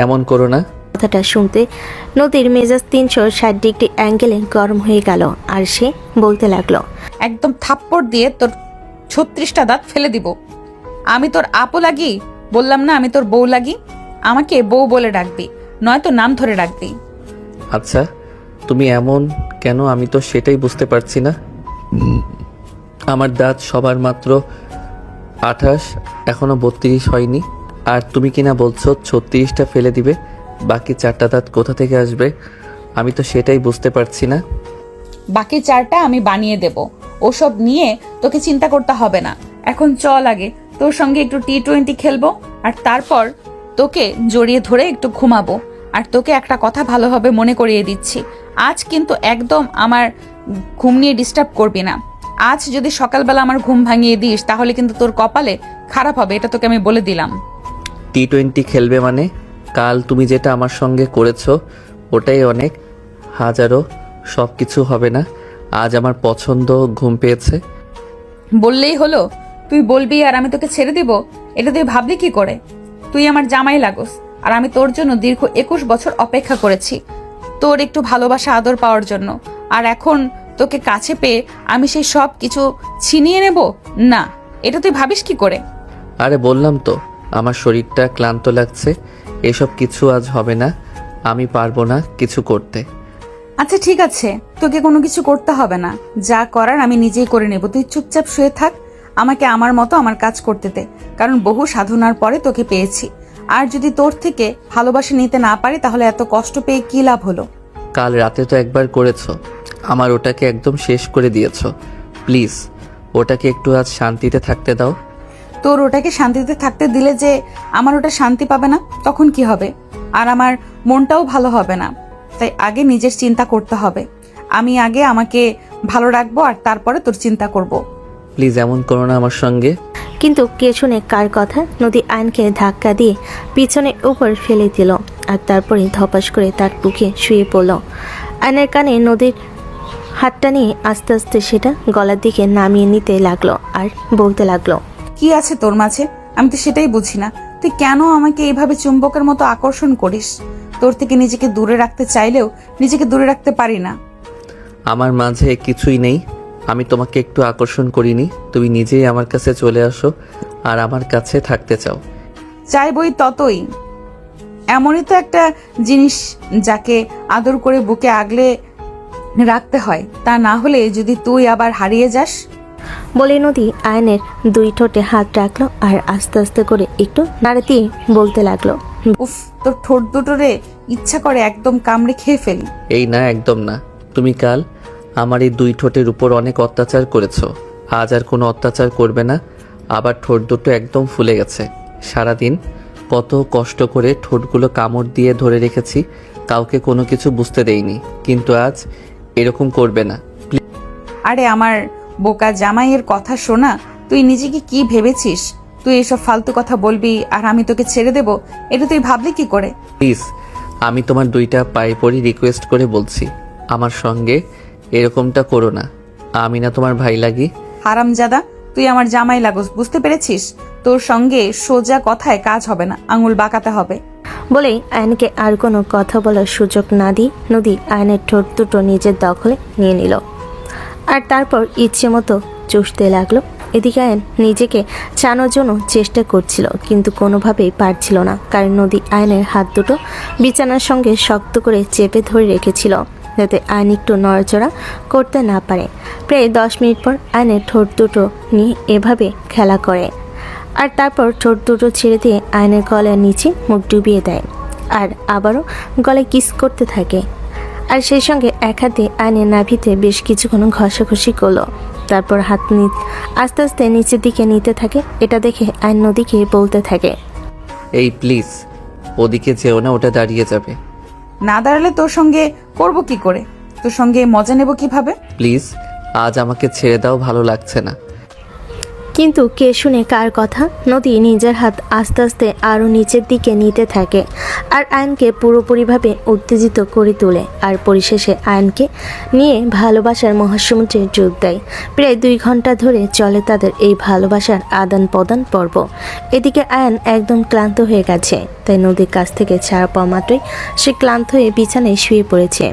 এমন করো না। কথাটা শুনতে নদীর মেজাজ 360 ডিগ্রি অ্যাঙ্গেলে গরম হয়ে গেল আর সে বলতে লাগলো, একদম থাপ্পড় দিয়ে তোর 36টা দাঁত ফেলে দিব। আমি তোর আপু লাগি? বললাম না আমি তোর বউ লাগি। আমাকে বউ বলে ডাকবি, নয়তো নাম ধরে ডাকবি। আচ্ছা, তুমি এমন কেন আমি তো সেটাই বুঝতে পারছি না। আমার দাঁত সবার মাত্র 28, এখনো 32 হয়নি, আর তুমি কিনা বলছো 36টা ফেলে দিবে, বাকি 4টা দাঁত কোথা থেকে আসবে? আমি তো সেটাই বুঝতে পারছি না। বাকি 4টা আমি বানিয়ে দেব, ওসব নিয়ে তোকে চিন্তা করতে হবে না। এখন চল আগে তোর সঙ্গে একটু T20 খেলবো, আর তারপর তোকে জড়িয়ে ধরে একটু ঘুমাবো। আর তোকে একটা কথা ভালোভাবে মনে করিয়ে দিচ্ছি, আজ কিন্তু একদম আমার ঘুম নিয়ে ডিস্টার্ব করবি না। আজ যদি সকালবেলা আমার ঘুম ভাঙিয়ে দিস তাহলে কিন্তু তোর কপালে খারাপ হবে, এটা তোকে আমি বলে দিলাম। T20 খেলবে মানে? কাল তুমি যেটা আমার সঙ্গে করেছো ওটাই অনেক, হাজারো সব কিছু হবে না। আজ আমার পছন্দ ঘুম পেয়েছে। বললেই হলো? তুই বলবি আর আমি তোকে ছেড়ে দিব? এটা তুই ভাবলি কি করে? তুই আমার জামাই লাগোস, আর আমি তোর জন্য দীর্ঘ 21 বছর অপেক্ষা করেছি তোর একটু ভালোবাসা আদর পাওয়ার জন্য। আর এখন তোকে কাছে পেয়ে আমি সেই সব কিছু ছিনিয়ে নেব? না, এটা তুই ভাবিস কি করে? আরে বললাম তো, আমার শরীরটা ক্লান্ত লাগছে, এসব কিছু আজ হবে না। আমি পারবো না কিছু করতে। আচ্ছা ঠিক আছে, তোকে কোনো কিছু করতে হবে না, যা করার আমি নিজেই করে নেব। তুই চুপচাপ শুয়ে থাক, আমাকে আমার মতো আমার কাজ করতে দে, কারণ বহু সাধনার পরে তোকে পেয়েছি। আর যদি তোর থেকে ভালোবাসা নিতে না পারি তাহলে এত কষ্ট পেয়ে কি লাভ হলো? কাল রাতে তো একবার করেছো, আমার ওটাকে একদম শেষ করে দিয়েছো। প্লিজ ওটাকে একটু আজ শান্তিতে থাকতে দাও। তোর ওটাকে শান্তিতে থাকতে দিলে যে আমার ওটা শান্তি পাবে না, তখন কি হবে? আর আমার মনটাও ভালো হবে না। তাই আগে নিজের চিন্তা করতে হবে। আমি আগে আমাকে ভালো রাখবো, আর তারপরে তোর চিন্তা করব। প্লিজ এমন করো না আমার সঙ্গে। কিন্তু কে শুনে কার কথা নদী আয়নকে ধাক্কা দিয়ে পিছনে উপর ফেলে দিল আর তারপরে ধপাস করে তার বুকে শুয়ে পড়ল। আয়নের কানে নদীর হাতটা নিয়ে আস্তে আস্তে সেটা গলার দিকে নামিয়ে নিতে লাগলো আর বলতে লাগলো, কি আছে তোর মাঝে? আমি তো সেটাই বুঝি না। তুই কেন আমাকে এইভাবে চুম্বকের মতো আকর্ষণ করিস? তোর থেকে নিজেকে দূরে রাখতে চাইলেও নিজেকে দূরে রাখতে পারি না। আমার মাঝে কিছুই নেই, আমি তোমাকে একটু আকর্ষণ করিনি। তুমি নিজেই আমার কাছে চলে আসো আর আমার কাছে থাকতে চাও। চাইবই ততই। এমনই তো একটা জিনিস যাকে আদর করে বুকে আগলে রাখতে হয়, তা না হলে যদি তুই আবার হারিয়ে যাস। বলে নদী আয়নের 2 ঠোঁটে হাত রাখলো আর আস্তে আস্তে করে একটু নাড়া দিয়ে বলতে লাগলো, উফ, তোর ঠোঁট দুটো রে ইচ্ছা করে একদম কামড়ে খেয়ে ফেলি। এই না, একদম না। তুমি কাল আমার এই 2 ঠোঁটের উপর অনেক অত্যাচার করেছো, আজ আর কোনো অত্যাচার করবে না। আবার ঠোঁট দুটো একদম ফুলে গেছে। সারাদিন কত কষ্ট করে ঠোঁটগুলো কামড় দিয়ে ধরে রেখেছি, কাউকে কোনো কিছু বুঝতে দেইনি, কিন্তু আজ এরকম করবে না। আরে আমার বোকা জামাইয়ের কথা শোনা, তুই নিজেকে কি ভেবেছিস? তুই এসব ফালতু কথা বলবি আর আমি তোকে ছেড়ে দেব? এটা তুই ভাবলি কি করে? প্লিজ, আমি তোমার 2টা পায়ে পড়ি রিকোয়েস্ট করে বলছি, আমার সঙ্গে এরকমটা করো না। আমি না তোমার ভাই লাগি? হারামজাদা, তুই আমার জামাই লাগোস, বুঝতে পেরেছিস? তোর সঙ্গে সোজা কথায় কাজ হবে না, আঙুল বাঁকাতে হবে। বলেই আয়নকে আর কোনো কথা বলার সুযোগ না দিয়ে নদী আয়নের ঠোঁট দুটো নিজের দখলে নিয়ে নিল আর তারপর ইচ্ছে মতো চুষতে লাগলো। এদিকে আয়ন নিজেকে চানোর জন্য চেষ্টা করছিল, কিন্তু কোনোভাবেই পারছিল না, কারণ নদী আয়নের হাত দুটো বিছানার সঙ্গে শক্ত করে চেপে ধরে রেখেছিল, যাতে আয়ন একটু নড়াচড়া করতে না পারে। প্রায় 10 মিনিট পর আয়নের ঠোঁট দুটো নিয়ে এভাবে খেলা করে আর তারপর ঠোঁট দুটো ছেড়ে দিয়ে আয়নের গলার নিচে মুখ ডুবিয়ে দেয় আর আবারও গলায় কিস করতে থাকে। আর সেই সঙ্গে এক হাতে আয়নের নাভিতে বেশ কিছুক্ষণ ঘষাঘষি করলো, তারপর হাত আস্তে আস্তে নিচের দিকে নিতে থাকে। এটা দেখে আয়ন নদীকে বলতে থাকে, এই প্লিজ ওদিকে যেও না, ওটা দাঁড়িয়ে যাবে। না দাঁড়ালে তোর সঙ্গে করব কি করে? তোর সঙ্গে মজা নেব কিভাবে? প্লিজ আজ আমাকে ছেড়ে দাও, ভালো লাগছে না। কিন্তু কে শুনে কার কথা? নদী নিজের হাত আস্তে আস্তে আরও নিচের দিকে নিতে থাকে আর আয়নকে পুরোপুরিভাবে উত্তেজিত করে তোলে আর পরিশেষে আয়নকে নিয়ে ভালোবাসার মহাসমুদ্রে ডুব দেয়। প্রায় 2 ঘন্টা ধরে চলে তাদের এই ভালোবাসার আদান প্রদান পর্ব। এদিকে আয়ন একদম ক্লান্ত হয়ে গেছে, তাই নদীর কাছ থেকে ছাড়া পাওয়া মাত্রই সে ক্লান্ত হয়ে বিছানায় শুয়ে পড়েছে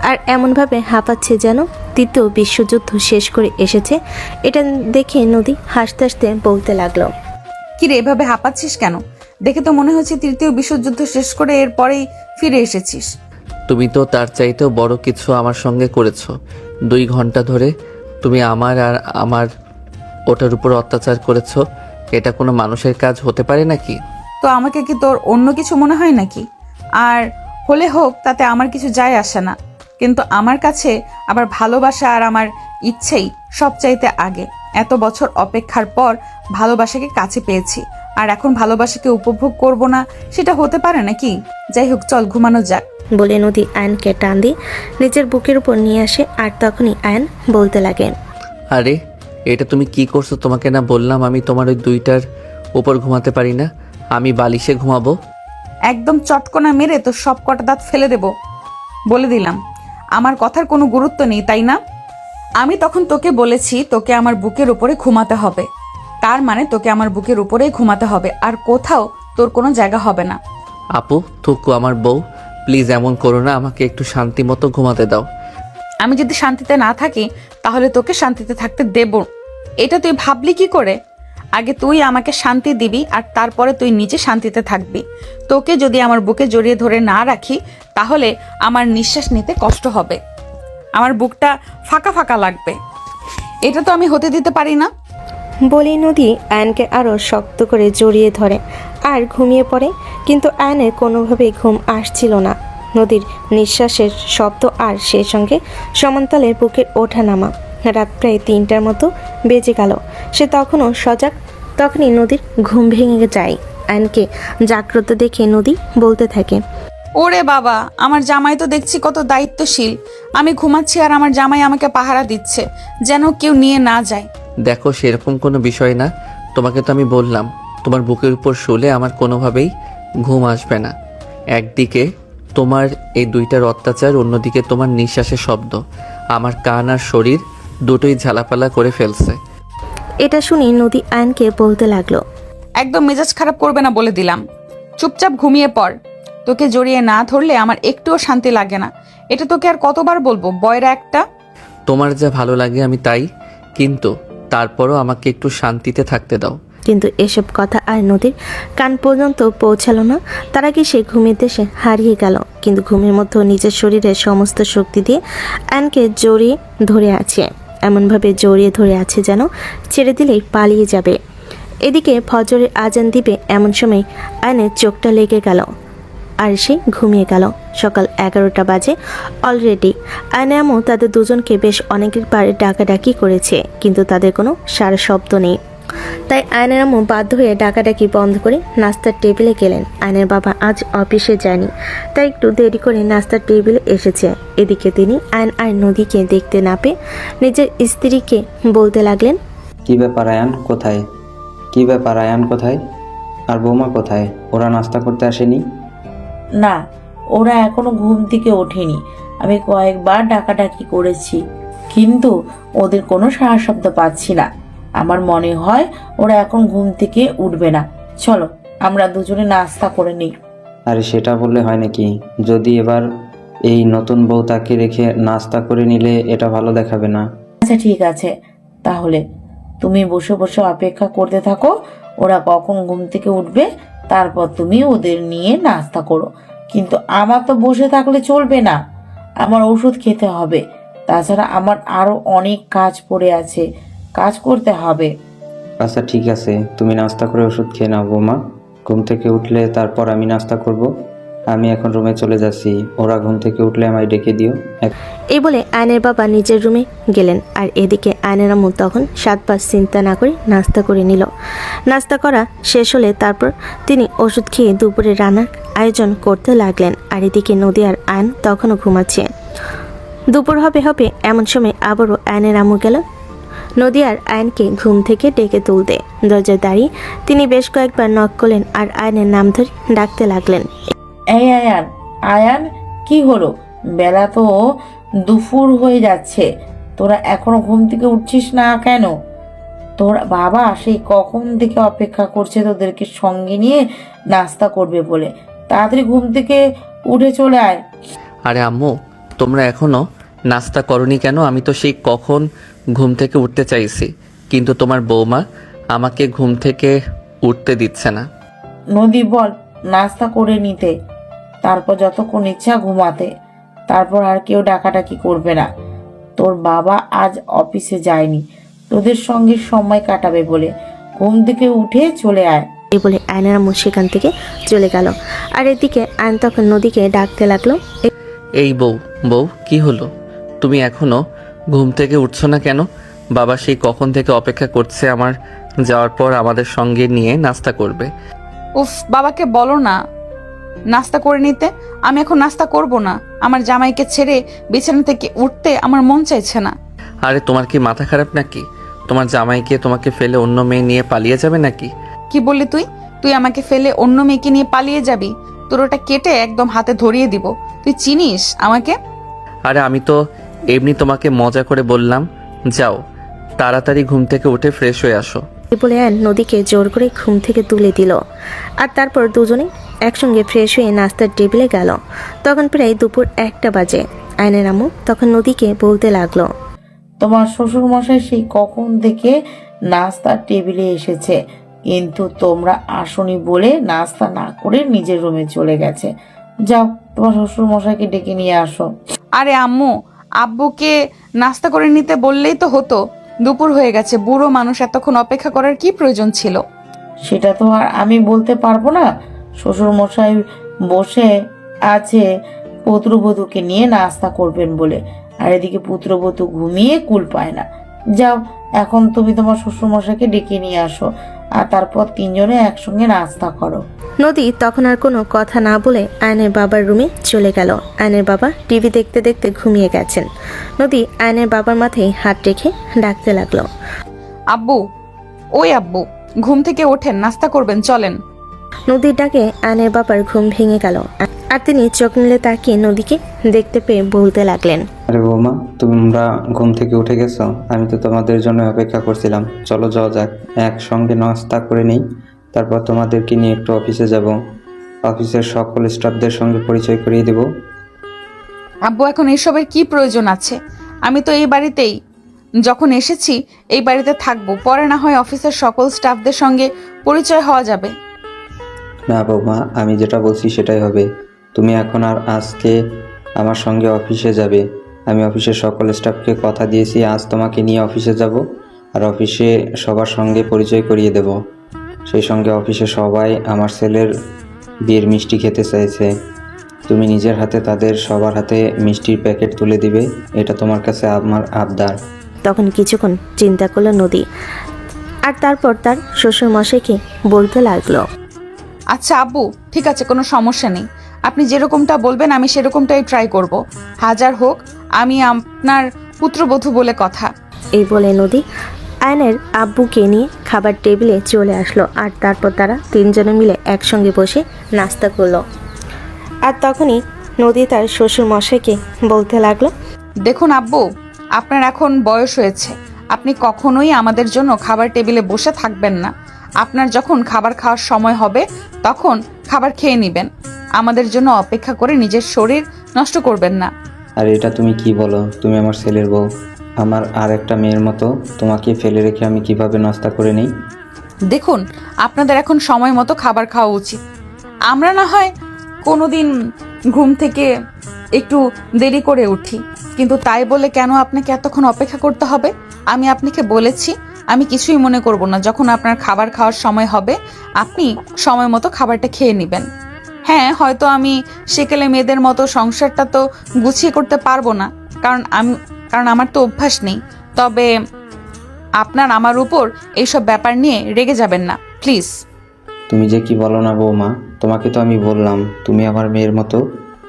আর এমনভাবে হাঁপাচ্ছে যেন তৃতীয় বিশ্বযুদ্ধ শেষ করে এসেছে। এটা দেখে নদী হাসতে হাসতে বলতে লাগলো, কিরে এভাবে হাঁপাচ্ছিস কেন? দেখে তো মনে হচ্ছে তৃতীয় বিশ্বযুদ্ধ শেষ করে এরপরেই ফিরে এসেছিস। তুমি তো তার চাইতেও বড় কিছু আমার সঙ্গে করেছো। 2 ঘন্টা ধরে তুমি আমার আর আমার ওটার উপর অত্যাচার করেছো। এটা কোনো মানুষের কাজ হতে পারে নাকি? তো আমাকে কি তোর অন্য কিছু মনে হয় নাকি? আর হলে হোক, তাতে আমার কিছু যায় আসে না, কিন্তু আমার কাছে আবার ভালোবাসা আর আমার ইচ্ছেই সবচাইতে আগে। এত বছর অপেক্ষার পর ভালোবাসাকে কাছে পেয়েছি, আর এখন ভালোবাসাকে উপভোগ করব না, সেটা হতে পারে নাকি? যাই হোক, চল ঘুমানো যাক। বলে নদী আয়নকে টান দিয়ে নিজের বুকের উপর নিয়ে আসে আর তখনই আয়ন বলতে লাগে, আরে এটা তুমি কি করছো? তোমাকে না বললাম আমি তোমার ওই 2টার উপর ঘুমাতে পারি না, আমি বালিশে ঘুমাবো। একদম চটকনা মেরে তো সব কটা দাঁত ফেলে দেব, বলে দিলাম। আমার কথার কোনো গুরুত্ব নেই, তাই না? আমি তখন তোকে বলেছি তোকে আমার বুকের উপরে ঘুমাতে হবে, তার মানে তোকে আমার বুকের উপরেই ঘুমাতে হবে, আর কোথাও তোর কোনো জায়গা হবে না। আপু থুকু আমার বউ, প্লিজ এমন করো না, আমাকে একটু শান্তি মতো ঘুমাতে দাও। আমি যদি শান্তিতে না থাকি তাহলে তোকে শান্তিতে থাকতে দেব? এটা তুই ভাবলি কি করে? আগে তুই আমাকে শান্তি দিবি আর তারপরে তুই নিজে শান্তিতে থাকবি। তোকে যদি আমার বুকে জড়িয়ে ধরে না রাখি তাহলে আমার নিঃশ্বাস নিতে কষ্ট হবে, আমার বুকটা ফাঁকা ফাঁকা লাগবে। এটা তো আমি হতে দিতে পারি না। বলেই নদী আয়নকে আরও শক্ত করে জড়িয়ে ধরে আর ঘুমিয়ে পড়ে। কিন্তু আয়নের কোনোভাবেই ঘুম আসছিল না। নদীর নিঃশ্বাসের শব্দ আর সেই সঙ্গে সমান্তালে বুকের ওঠানামা। রাত প্রায় 3টার মতো বেজে গেল। সে তখনও সজাগ। তখনই নদীর ঘুম ভেঙে যায়। আয়নকে জাগ্রত দেখে নদী বলতে থাকে, ওরে বাবা, আমার জামাই তো দেখছি কত দায়িত্বশীল। আমি ঘুমাচ্ছি আর আমার জামাই আমাকে পাহারা দিচ্ছে, যেন কেউ নিয়ে না যায়। দেখো সেরকম কোনো বিষয় না, তোমাকে তো আমি বললাম তোমার বুকের উপর শুলে আমার কোনোভাবেই ঘুম আসবে না। একদিকে তোমার এই 2টার অত্যাচার, অন্যদিকে তোমার নিঃশ্বাসের শব্দ আমার কান আর শরীর দুটোই ঝালাপালা করে ফেলছে। এটা শুনে নদী আয়নকে বলতে লাগলো, একদম মেজাজ খারাপ করবে না বলে দিলাম। চুপচাপ ঘুমিয়ে পড়। তোকে জড়িয়ে না ধরলে আমার একটুও শান্তি লাগে না। এটা তোকে আর কতবার বলবো, বয়রা একটা। তোমার যা ভালো লাগে আমি তাই, কিন্তু তারপরও আমাকে একটু শান্তিতে থাকতে দাও। কিন্তু এসব কথা আর নদীর কান পর্যন্ত পৌঁছালো না। তার আগে সে ঘুমের দেশে হারিয়ে গেল। কিন্তু ঘুমের মধ্যে নিজের শরীরের সমস্ত শক্তি দিয়ে আয়নকে জড়িয়ে ধরে আছে, এমনভাবে জড়িয়ে ধরে আছে যেন ছেড়ে দিলেই পালিয়ে যাবে। এদিকে ফজরের আজান দিবে এমন সময় আয়নের চোখটা লেগে গেল আর সে ঘুমিয়ে গেল। সকাল 11টা বাজে অলরেডি। আয়না এমন তাদের দুজনকে বেশ অনেকবার ডাকাডাকি করেছে, কিন্তু তাদের কোনো সারা শব্দ নেই। তাই আয়নের আম্মু বাধ্য হয়ে ডাকাডাকি বন্ধ করে নাস্তার টেবিলে গেলেন। আয়নের বাবা আজ অফিসে যায়নি, তাই একটু দেরি করে নাস্তার টেবিলে এসেছে। এদিকে তিনি আয়ন আর নদীকে দেখতে না পেয়ে নিজের স্ত্রীকে বলতে লাগলেন, কি ব্যাপার আয়ান কোথায়? কি ব্যাপার আয়ান কোথায়? আর বৌমা কোথায়? ওরা নাস্তা করতে আসেনি? না, ওরা এখনো ঘুম থেকে ওঠেনি। আমি কয়েকবার ডাকাডাকি করেছি, কিন্তু ওদের কোনো সাড়া শব্দ পাচ্ছি না। আমার মনে হয় ওরা এখন ঘুম থেকে উঠবে না। চলো আমরা দুজনে নাস্তা করে নিই। আরে সেটা বললে হয় নাকি? যদি এবার এই নতুন বউ তাকে রেখে নাস্তা করে নিলে এটা ভালো দেখাবে না। আচ্ছা ঠিক আছে, তাহলে তুমি বসে বসে অপেক্ষা করতে থাকো। ওরা কখন ঘুম থেকে উঠবে তারপর তুমি ওদের নিয়ে নাস্তা করো। কিন্তু আমার তো বসে থাকলে চলবে না, আমার ওষুধ খেতে হবে। তাছাড়া আমার আরো অনেক কাজ পড়ে আছে, কাজ করতে হবে। আচ্ছা ঠিক আছে, তুমি নাস্তা করে ওষুধ খেয়ে নাও বৌমা। ঘুম থেকে উঠলে তারপর আমি নাস্তা করব। আমি এখন রুমে চলে যাচ্ছি, ওরা ঘুম থেকে উঠলে আমায় ডেকে দিও। এই বলে আয়নের বাবা নিজের রুমে গেলেন। আর এদিকে আয়নের আম্মু তখন 7 চিন্তা না করে নাস্তা করে নিল। নাস্তা করা শেষ হলে তারপর তিনি ওষুধ খেয়ে দুপুরে রান্নার আয়োজন করতে লাগলেন। আর এদিকে নদী আর আয়ন তখনও ঘুমাচ্ছে। দুপুর হবে হবে এমন সময় আবারও আয়নের আম্মু গেল নদী আর আয়নকে ঘুম থেকে ডেকে তুলতে। দরজায় দাঁড়িয়ে তিনি বেশ কয়েকবার নক করলেন আর আয়নের নাম ধরে ডাকতে লাগলেন। এই আয়ান, আয়ান, কি হলো? বেলা তো দুপুর হয়ে যাচ্ছে, তোরা এখনো ঘুম থেকে উঠছিস না কেন? তোর বাবা সেই কখন থেকে অপেক্ষা করছে তোদেরকে সঙ্গে নিয়ে নাস্তা করবে বলে। তাড়াতাড়ি ঘুম থেকে উঠে চলে আয়। আরে আম্মু, তোমরা এখনো নাস্তা করনি কেন? আমি তো সেই কখন ঘুম থেকে উঠতে চাইছি, কিন্তু তোমার বৌমা আমাকে ঘুম থেকে উঠতে দিচ্ছে না। নদী বল নাস্তা করে নিতে, তারপর যতক্ষণ ইচ্ছা ঘুমাতে, তারপর আর কেউ ডাকাডাকি করবে না। তোর বাবা আজ অফিসে যায়নি, তোদের সঙ্গে সময় কাটাবে বলে। ঘুম থেকে উঠে চলে আয়। এই বলে আয়নের আম্মু সেখান থেকে চলে গেল। আর এদিকে আয়ন তখন নদীকে ডাকতে লাগলো। এই বউ, বউ, কি হলো? তুমি এখনো ঘুম থেকে উঠছো না কেন? বাবা সেই কখন থেকে অপেক্ষা করছে আমার যাওয়ার পর আমাদের সঙ্গে নিয়ে নাস্তা করবে। উফ, বাবাকে বলো না নাস্তা করে নিতে। আমি এখন নাস্তা করব না। আমার জামাইকে ছেড়ে বিছানা থেকে উঠতে আমার মন চাইছে না। আরে তোমার কি মাথা খারাপ নাকি? তোমার জামাইকে তোমাকে ফেলে অন্য মেয়ে নিয়ে পালিয়ে যাবে নাকি? কি বললি তুই? তুই আমাকে ফেলে অন্য মেয়েকে নিয়ে পালিয়ে যাবি? তোর ওটা কেটে একদম হাতে ধরিয়ে দিব। তুই চিনিস আমাকে? আরে আমি তো এমনি তোমাকে মজা করে বললাম। যাও, তাড়াতাড়ি ঘুম থেকে উঠে ফ্রেশ হয়ে আসো। এই বলে আয়ন নদীকে জোর করে ঘুম থেকে তুলে দিল। আর তারপর দুজনে একসঙ্গে ফ্রেশ হয়ে নাস্তার টেবিলে গেল। তখন প্রায় দুপুর 1টা বাজে। আয়নের আম্মু তখন নদীকে বলতে লাগলো। তোমার শ্বশুর মশাই সেই কখন থেকে নাস্তার টেবিলে এসেছে, কিন্তু তোমরা আসনি বলে নাস্তা না করে নিজের রুমে চলে গেছে। যাও তোমার শ্বশুর মশাইকে ডেকে নিয়ে আসো। আরে আম্মু, আব্বুকে নাস্তা করে নিতে বললেই তো হতো। দুপুর হয়ে গেছে, বুড়ো মানুষ এতক্ষণ অপেক্ষা করার কি প্রয়োজন ছিল? সেটা তো আর আমি বলতে পারবো না। শ্বশুর মশাই বসে আছে পুত্রবধূকে নিয়ে নাস্তা করবেন বলে, আর এদিকে পুত্রবধূ ঘুমিয়ে কুল পায় না। যাও এখন তুমি তোমার শ্বশুর মশাইকে ডেকে নিয়ে আসো, আর তারপর তিনজনে একসঙ্গে নাস্তা করো। নদী তখন আর কোনো কথা না বলে আয়নের বাবার রুমে চলে গেল। আয়নের বাবা টিভি দেখতে দেখতে ঘুমিয়ে গেছেন। নদী আয়নের বাবার মাথায় হাত রেখে ডাকতে লাগলো। আব্বু, ওই আব্বু, ঘুম থেকে ওঠেন, নাস্তা করবেন, চলেন। নদীর ডাকে আয়নের বাবার ঘুম ভেঙে গেল। আর তিনি চোখ মেলে তাকিয়ে নদীকে দেখতে পেয়ে বলতে লাগলেন। আরে বৌমা, তোমরা ঘুম থেকে উঠে গেছো? আমি তো তোমাদের জন্য অপেক্ষা করছিলাম। চলো যাওয়া যাক, একসঙ্গে নাস্তা করে নেই, তারপর তোমাদেরকে নিয়ে একটু অফিসে যাব। অফিসের সকল স্টাফদের সঙ্গে পরিচয় করিয়ে দেব। আব্বু, এখন এসবের কি প্রয়োজন আছে? আমি তো এই বাড়িতেই যখন এসেছি এই বাড়িতে থাকবো, পরে না হয় অফিসের সকল স্টাফদের সঙ্গে পরিচয় হওয়া যাবে। না বৌমা, আমি যেটা বলছি সেটাই হবে। তুমি এখন আর আজকে আমার সঙ্গে অফিসে যাবে। আমি অফিসের সকল স্টাফকে কথা দিয়েছি আজ তোমাকে নিয়ে অফিসে যাব, আর অফিসে সবার সঙ্গে পরিচয় করিয়ে দেব। সেই সঙ্গে অফিসে সবাই আমার ছেলের বিয়ের মিষ্টি খেতে চাইছে। তুমি নিজের হাতে তাদের সবার হাতে মিষ্টির প্যাকেট তুলে দিবে, এটা তোমার কাছে আমার আবদার। তখন কিছুক্ষণ চিন্তা করলো নদী, আর তারপর তার শ্বশুর মশাইকে বলতে লাগলো। আচ্ছা আব্বু, ঠিক আছে, কোনো সমস্যা নেই। আপনি যেরকমটা বলবেন আমি সেরকমটাই ট্রাই করব। হাজার হোক, আমি আপনার পুত্রবধূ বলে কথা। এই বলে নদী আয়নের আব্বুকে নিয়ে খাবার টেবিলে চলে আসলো। আর তারপর তারা তিনজনে মিলে একসঙ্গে বসে নাস্তা করলো। আর তখনই নদী তার শ্বশুর মশাইকে বলতে লাগলো। দেখুন আব্বু, আপনার এখন বয়স হয়েছে, আপনি কখনোই আমাদের জন্য খাবার টেবিলে বসে থাকবেন না। আপনার যখন খাবার খাওয়ার সময় হবে তখন খাবার খেয়ে নেবেন। আমাদের জন্য অপেক্ষা করে নিজের শরীর নষ্ট করবেন না। আর এটা তুমি কি বলো? তুমি আমার ছেলের বউ, আমার আর একটা মেয়ের মতো। তোমাকে ফেলে রেখে আমি কিভাবে নাস্তা করে নিই? দেখুন, আপনাদের এখন সময় মতো খাবার খাওয়া উচিত। আমরা না হয় কোনোদিন ঘুম থেকে একটু দেরি করে উঠি, কিন্তু তাই বলে কেন আপনাকে এতক্ষণ অপেক্ষা করতে হবে? আমি আপনাকে বলেছি আমি কিছুই মনে করব না। যখন আপনার খাবার খাওয়ার সময় হবে আপনি সময় মতো খাবারটা খেয়ে নেবেন। হ্যাঁ, হয়তো আমি সেকেলে মেয়েদের মতো সংসারটা তো গুছিয়ে করতে পারবো না, কারণ আমার তো অভ্যাস নেই। তবে আপনার আমার উপর এইসব ব্যাপার নিয়ে রেগে যাবেন না, প্লিজ। তুমি যে কি বলো না বৌমা, তোমাকে তো আমি বললাম তুমি আমার মেয়ের মতো।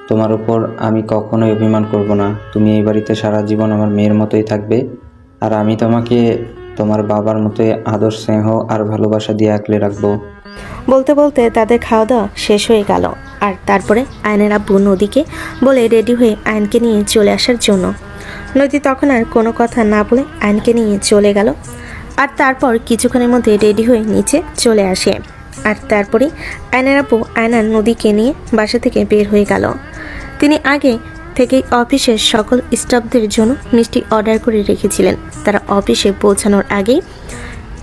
তোমার উপর আমি কখনোই অভিমান করব না। তুমি এই বাড়িতে সারা জীবন আমার মেয়ের মতোই থাকবে, আর আমি তোমাকে তোমার বাবার মতোই আদর, স্নেহ আর ভালোবাসা দিয়ে আঁকলে রাখবো। বলতে বলতে তাদের খাওয়া দাওয়া শেষ হয়ে গেল। আর তারপরে আয়নের আব্বু নদীকে বলে রেডি হয়ে আয়নকে নিয়ে চলে আসার জন্য। নদী তখন আর কোনো কথা না বলে আয়নকে নিয়ে চলে গেল। আর তারপর কিছুক্ষণের মধ্যে রেডি হয়ে নিচে চলে আসে। আর তারপরে আয়নের আব্বু আয়নার নদীকে নিয়ে বাসা থেকে বের হয়ে গেল। তিনি আগে থেকেই অফিসের সকল স্টাফদের জন্য মিষ্টি অর্ডার করে রেখেছিলেন। তারা অফিসে পৌঁছানোর আগেই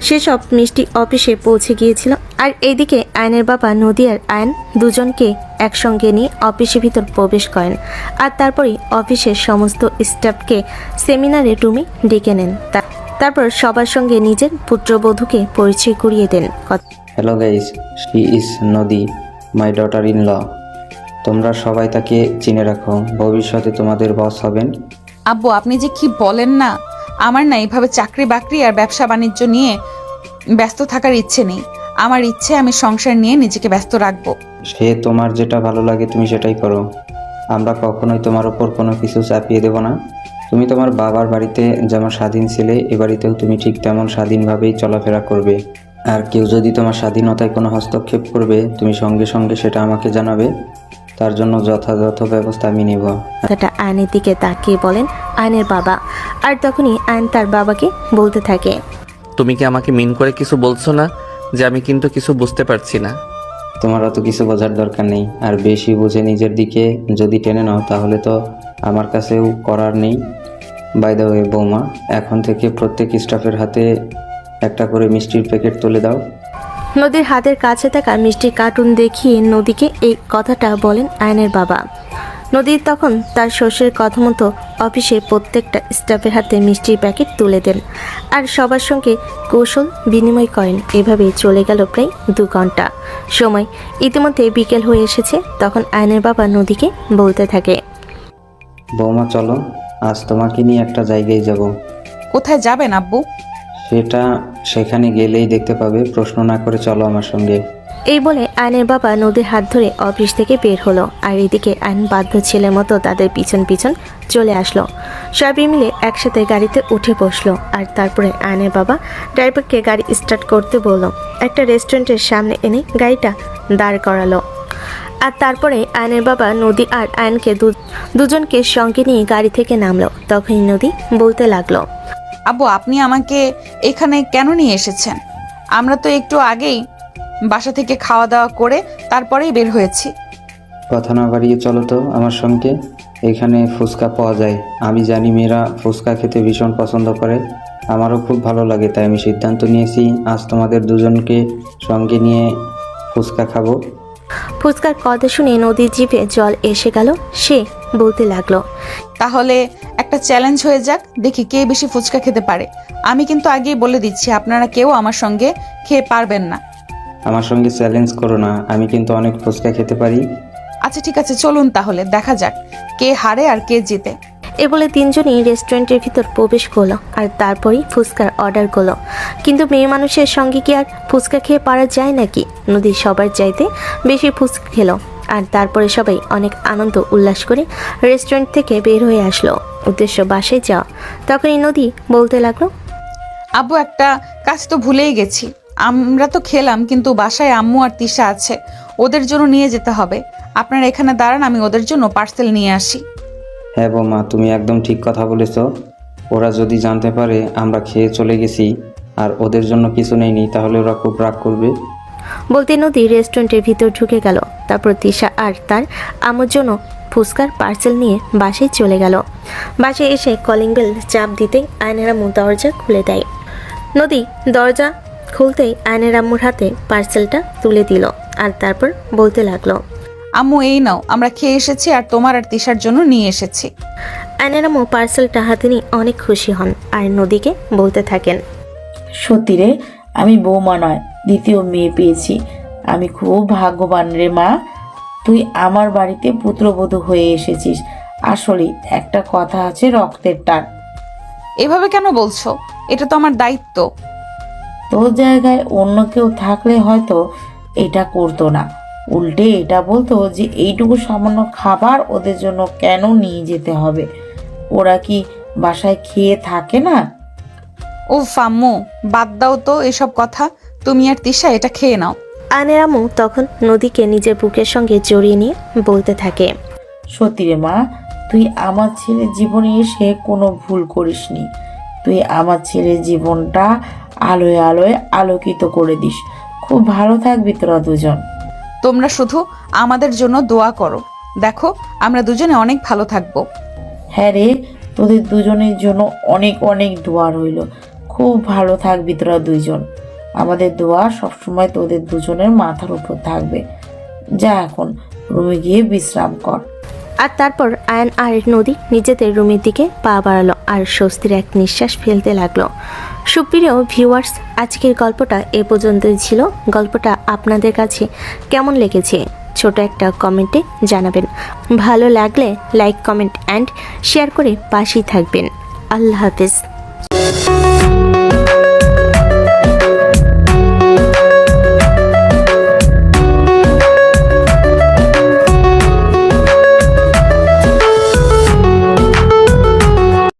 সেসব মিষ্টি অফিসে পৌঁছে গিয়েছিল। আর এইদিকে আয়নের বাবা নদী আর আয়ন দুজনকে একসঙ্গে নিয়ে অফিসের ভিতর প্রবেশ করেন। আর তারপরে অফিসের সমস্ত স্টাফকে সেমিনারের রুমে ডেকে নেন। তারপর সবার সঙ্গে নিজের পুত্রবধূকে পরিচয় করিয়ে দেন। হ্যালো গাইস, শি ইজ নদী, মাই ডটার ইন ল। তোমরা সবাই তাকে চিনে রাখো, ভবিষ্যতে তোমাদের বস হবেন। আব্বু আপনি যে কি বলেন না, আমার না এইভাবে চাকরি বাকরি আর ব্যবসা বাণিজ্য নিয়ে ব্যস্ত থাকার ইচ্ছে নেই। আমার ইচ্ছে আমি সংসার নিয়ে নিজেকে ব্যস্ত রাখবো। সে তোমার যেটা ভালো লাগে তুমি সেটাই করো। আমরা কখনোই তোমার ওপর কোনো কিছু চাপিয়ে দেব না। তুমি তোমার বাবার বাড়িতে যেমন স্বাধীন ছিলে, এ বাড়িতেও তুমি ঠিক তেমন স্বাধীনভাবেই চলাফেরা করবে। আর কেউ যদি তোমার স্বাধীনতায় কোনো হস্তক্ষেপ করবে, তুমি সঙ্গে সঙ্গে সেটা আমাকে জানাবে। তার জন্য যথাযথ ব্যবস্থা আমি নেব। কথাটা আয়নের দিকে তাকিয়ে বলেন আয়নের বাবা। আর তখনই আয়ন তার বাবাকে বলতে থাকে, তুমি কি আমাকে মিন করে কিছু বলছো না? যে আমি কিন্তু কিছু বুঝতে পারছি না। তোমার অত কিছু বোঝার দরকার নেই। আর বেশি বুঝে নিজের দিকে যদি টেনে নাও তাহলে তো আমার কাছেও করার নেই। বাই দ্য ওয়ে বৌমা, এখন থেকে প্রত্যেক স্টাফের হাতে একটা করে মিষ্টির প্যাকেট তুলে দাও। নদীর হাতের কাছে থাকা মিষ্টির কার্টুন দেখিয়ে নদীকে এই কথাটা বলেন আয়নের বাবা। নদী তখন তার শ্বশুরের কথা মতো অফিসে প্রত্যেকটা স্টাফের হাতে মিষ্টির প্যাকেট তুলে দেন আর সবার সঙ্গে কৌশল বিনিময় করেন। এভাবেই চলে গেল প্রায় 2 ঘন্টা সময়। ইতিমধ্যে বিকেল হয়ে এসেছে। তখন আয়নের বাবা নদীকে বলতে থাকে, বৌমা চলো, আজ তোমাকে নিয়ে একটা জায়গায় যাব। কোথায় যাবেন আব্বু? সেটা সেখানে গেলেই দেখতে পাবে। প্রশ্ন না করে চলো আমার সঙ্গে। এই বলে আয়নের বাবা নদীর হাত ধরে অফিস থেকে বের হলো। আর এদিকে আয়ন বাধ্য ছেলের মতো তাদের পিছন পিছন চলে আসলো। সবাই মিলে একসাথে গাড়িতে উঠে বসলো। আর তারপরে আয়নের বাবা ড্রাইভারকে গাড়ি স্টার্ট করতে বলল। একটা রেস্টুরেন্টের সামনে এনে গাড়িটা দাঁড় করালো। আর তারপরে আয়নের বাবা নদী আর আয়নকে দুজনকে সঙ্গে নিয়ে গাড়ি থেকে নামলো। তখনই নদী বলতে লাগলো, আব্বু আপনি আমাকে এখানে কেন নিয়ে এসেছেন? আমরা তো একটু আগেই বাসা থেকে খাওয়া দাওয়া করে তারপরেই বের হয়েছি। কথা না বাড়িয়ে চলো তো আমার সঙ্গে। এখানে ফুচকা পাওয়া যায়। আমি জানি মেয়েরা ফুচকা খেতে ভীষণ পছন্দ করে, আমারও খুব ভালো লাগে। তাই আমি সিদ্ধান্ত নিয়েছি আজ তোমাদের দুজনকে সঙ্গে নিয়ে ফুচকা খাবো। ফুচকার কথা শুনে নদীর জিভে জল এসে গেল। সে বলতে লাগলো, তাহলে একটা চ্যালেঞ্জ হয়ে যাক, দেখি কে বেশি ফুচকা খেতে পারে। আমি কিন্তু আগেই বলে দিচ্ছি আপনারা কেউ আমার সঙ্গে খেয়ে পারবেন না। আমার সঙ্গে চ্যালেঞ্জ করো না, আমি কিন্তু অনেক ফুচকা খেতে পারি। আচ্ছা ঠিক আছে, চলুন তাহলে দেখা যাক কে হারে আর কে জিতে। এ বলে তিনজনই রেস্টুরেন্টের ভিতর প্রবেশ করলো। আর তারপরেই ফুচকার অর্ডার করলো। কিন্তু মেয়ে মানুষের সঙ্গে কি আর ফুচকা খেয়ে পারা যায় নাকি? নদী সবার চাইতে বেশি ফুচকা খেলো। আর তারপরে সবাই অনেক আনন্দ উল্লাস করে রেস্টুরেন্ট থেকে বের হয়ে আসলো, উদ্দেশ্য বাসায় যাওয়া। তখনই নদী বলতে লাগলো, আব্বু একটা কাজ তো ভুলেই গেছি। আমরা তো খেলাম, কিন্তু বাসায় আম্মু আর তিশা আছে, ওদের জন্য নিয়ে যেতে হবে। আপনারা এখানে দাঁড়ান, আমি ওদের জন্য পার্সেল নিয়ে আসি। হ্যাঁ বৌমা, তুমি একদম ঠিক কথা বলেছ। ওরা যদি জানতে পারে আমরা খেয়ে চলে গেছি আর ওদের জন্য কিছু নেইনি, তাহলে ওরা খুব রাগ করবে। বলতে নদী রেস্টুরেন্টের ভিতর ঢুকে গেল। তারপর তিশা আর তার আম্মুর জন্য ফুচকার পার্সেল নিয়ে বাসায় চলে গেল। বাসায় এসে কলিং বেল চাপ দিতেই আয়নের আম্মু দরজা খুলে দেয়। নদী দরজা খুলতেই আয়নের আম্মুর হাতে পার্সেলটা তুলে দিল। আর তারপর বলতে লাগলো, আম্মু এই নাও, আমরা খেয়ে এসেছি আর তোমার আর তিশার জন্য নিয়ে এসেছি। আয়নের আম্মু পার্সেলটা হাতে নিয়ে অনেক খুশি হন। আর নদীকে বলতে থাকেন, সত্যি রে, আমি বৌমা নয়, দ্বিতীয় মেয়ে পেয়েছি। আমি খুব ভাগ্যবান রে মা। তুই আমার বাড়িতে পুত্রবধূ হয়ে এসেছিস। আসলে একটা কথা আছে, রক্তের টান। এভাবে কেন বলছো? এটা তো আমার দায়িত্ব। তোর জায়গায় অন্য কেউ থাকলে হয়তো এটা করতো না। উল্টে এটা বলতো যে এইটুকু সামান্য খাবার ওদের জন্য কেন নিয়ে যেতে হবে, ওরা কি বাসায় খেয়ে থাকে না? ও ফাম্মু, বাদ দাও তো এসব কথা। তুমি আর তিশা এটা খেয়ে নাও। আয়নের আম্মু তখন নদীকে নিজের বুকের সঙ্গে জড়িয়ে নিয়ে বলতে থাকে, সত্যি রে মা, তুই আমার ছেলের জীবনে এসে কোনো ভুল করিসনি। তুই আমার ছেলের জীবনটা আলোয় আলোয় আলোকিত করে দিস। খুব ভালো থাকবি তোরা দুজন। তোমরা শুধু আমাদের জন্য দোয়া করো, দেখো আমরা দুজনে অনেক ভালো থাকবো। হ্যাঁ রে, তোদের দুজনের জন্য অনেক অনেক দোয়া রইল। খুব ভালো থাকবি তোরা দুইজন। আমাদের দোয়া সবসময় তোদের দুজনের মাথার উপর থাকবে। যা এখন রুমে গিয়ে বিশ্রাম কর। আর তারপর আয়ন আর নদী নিজেদের রুমের দিকে পা বাড়ালো আর স্বস্তির এক নিঃশ্বাস ফেলতে লাগলো। সুপ্রিয় ভিউয়ার্স, আজকের গল্পটা এ পর্যন্তই ছিল। গল্পটা আপনাদের কাছে কেমন লেগেছে ছোট একটা কমেন্টে জানাবেন। ভালো লাগলে লাইক, কমেন্ট অ্যান্ড শেয়ার করে পাশেই থাকবেন। আল্লাহ হাফেজ।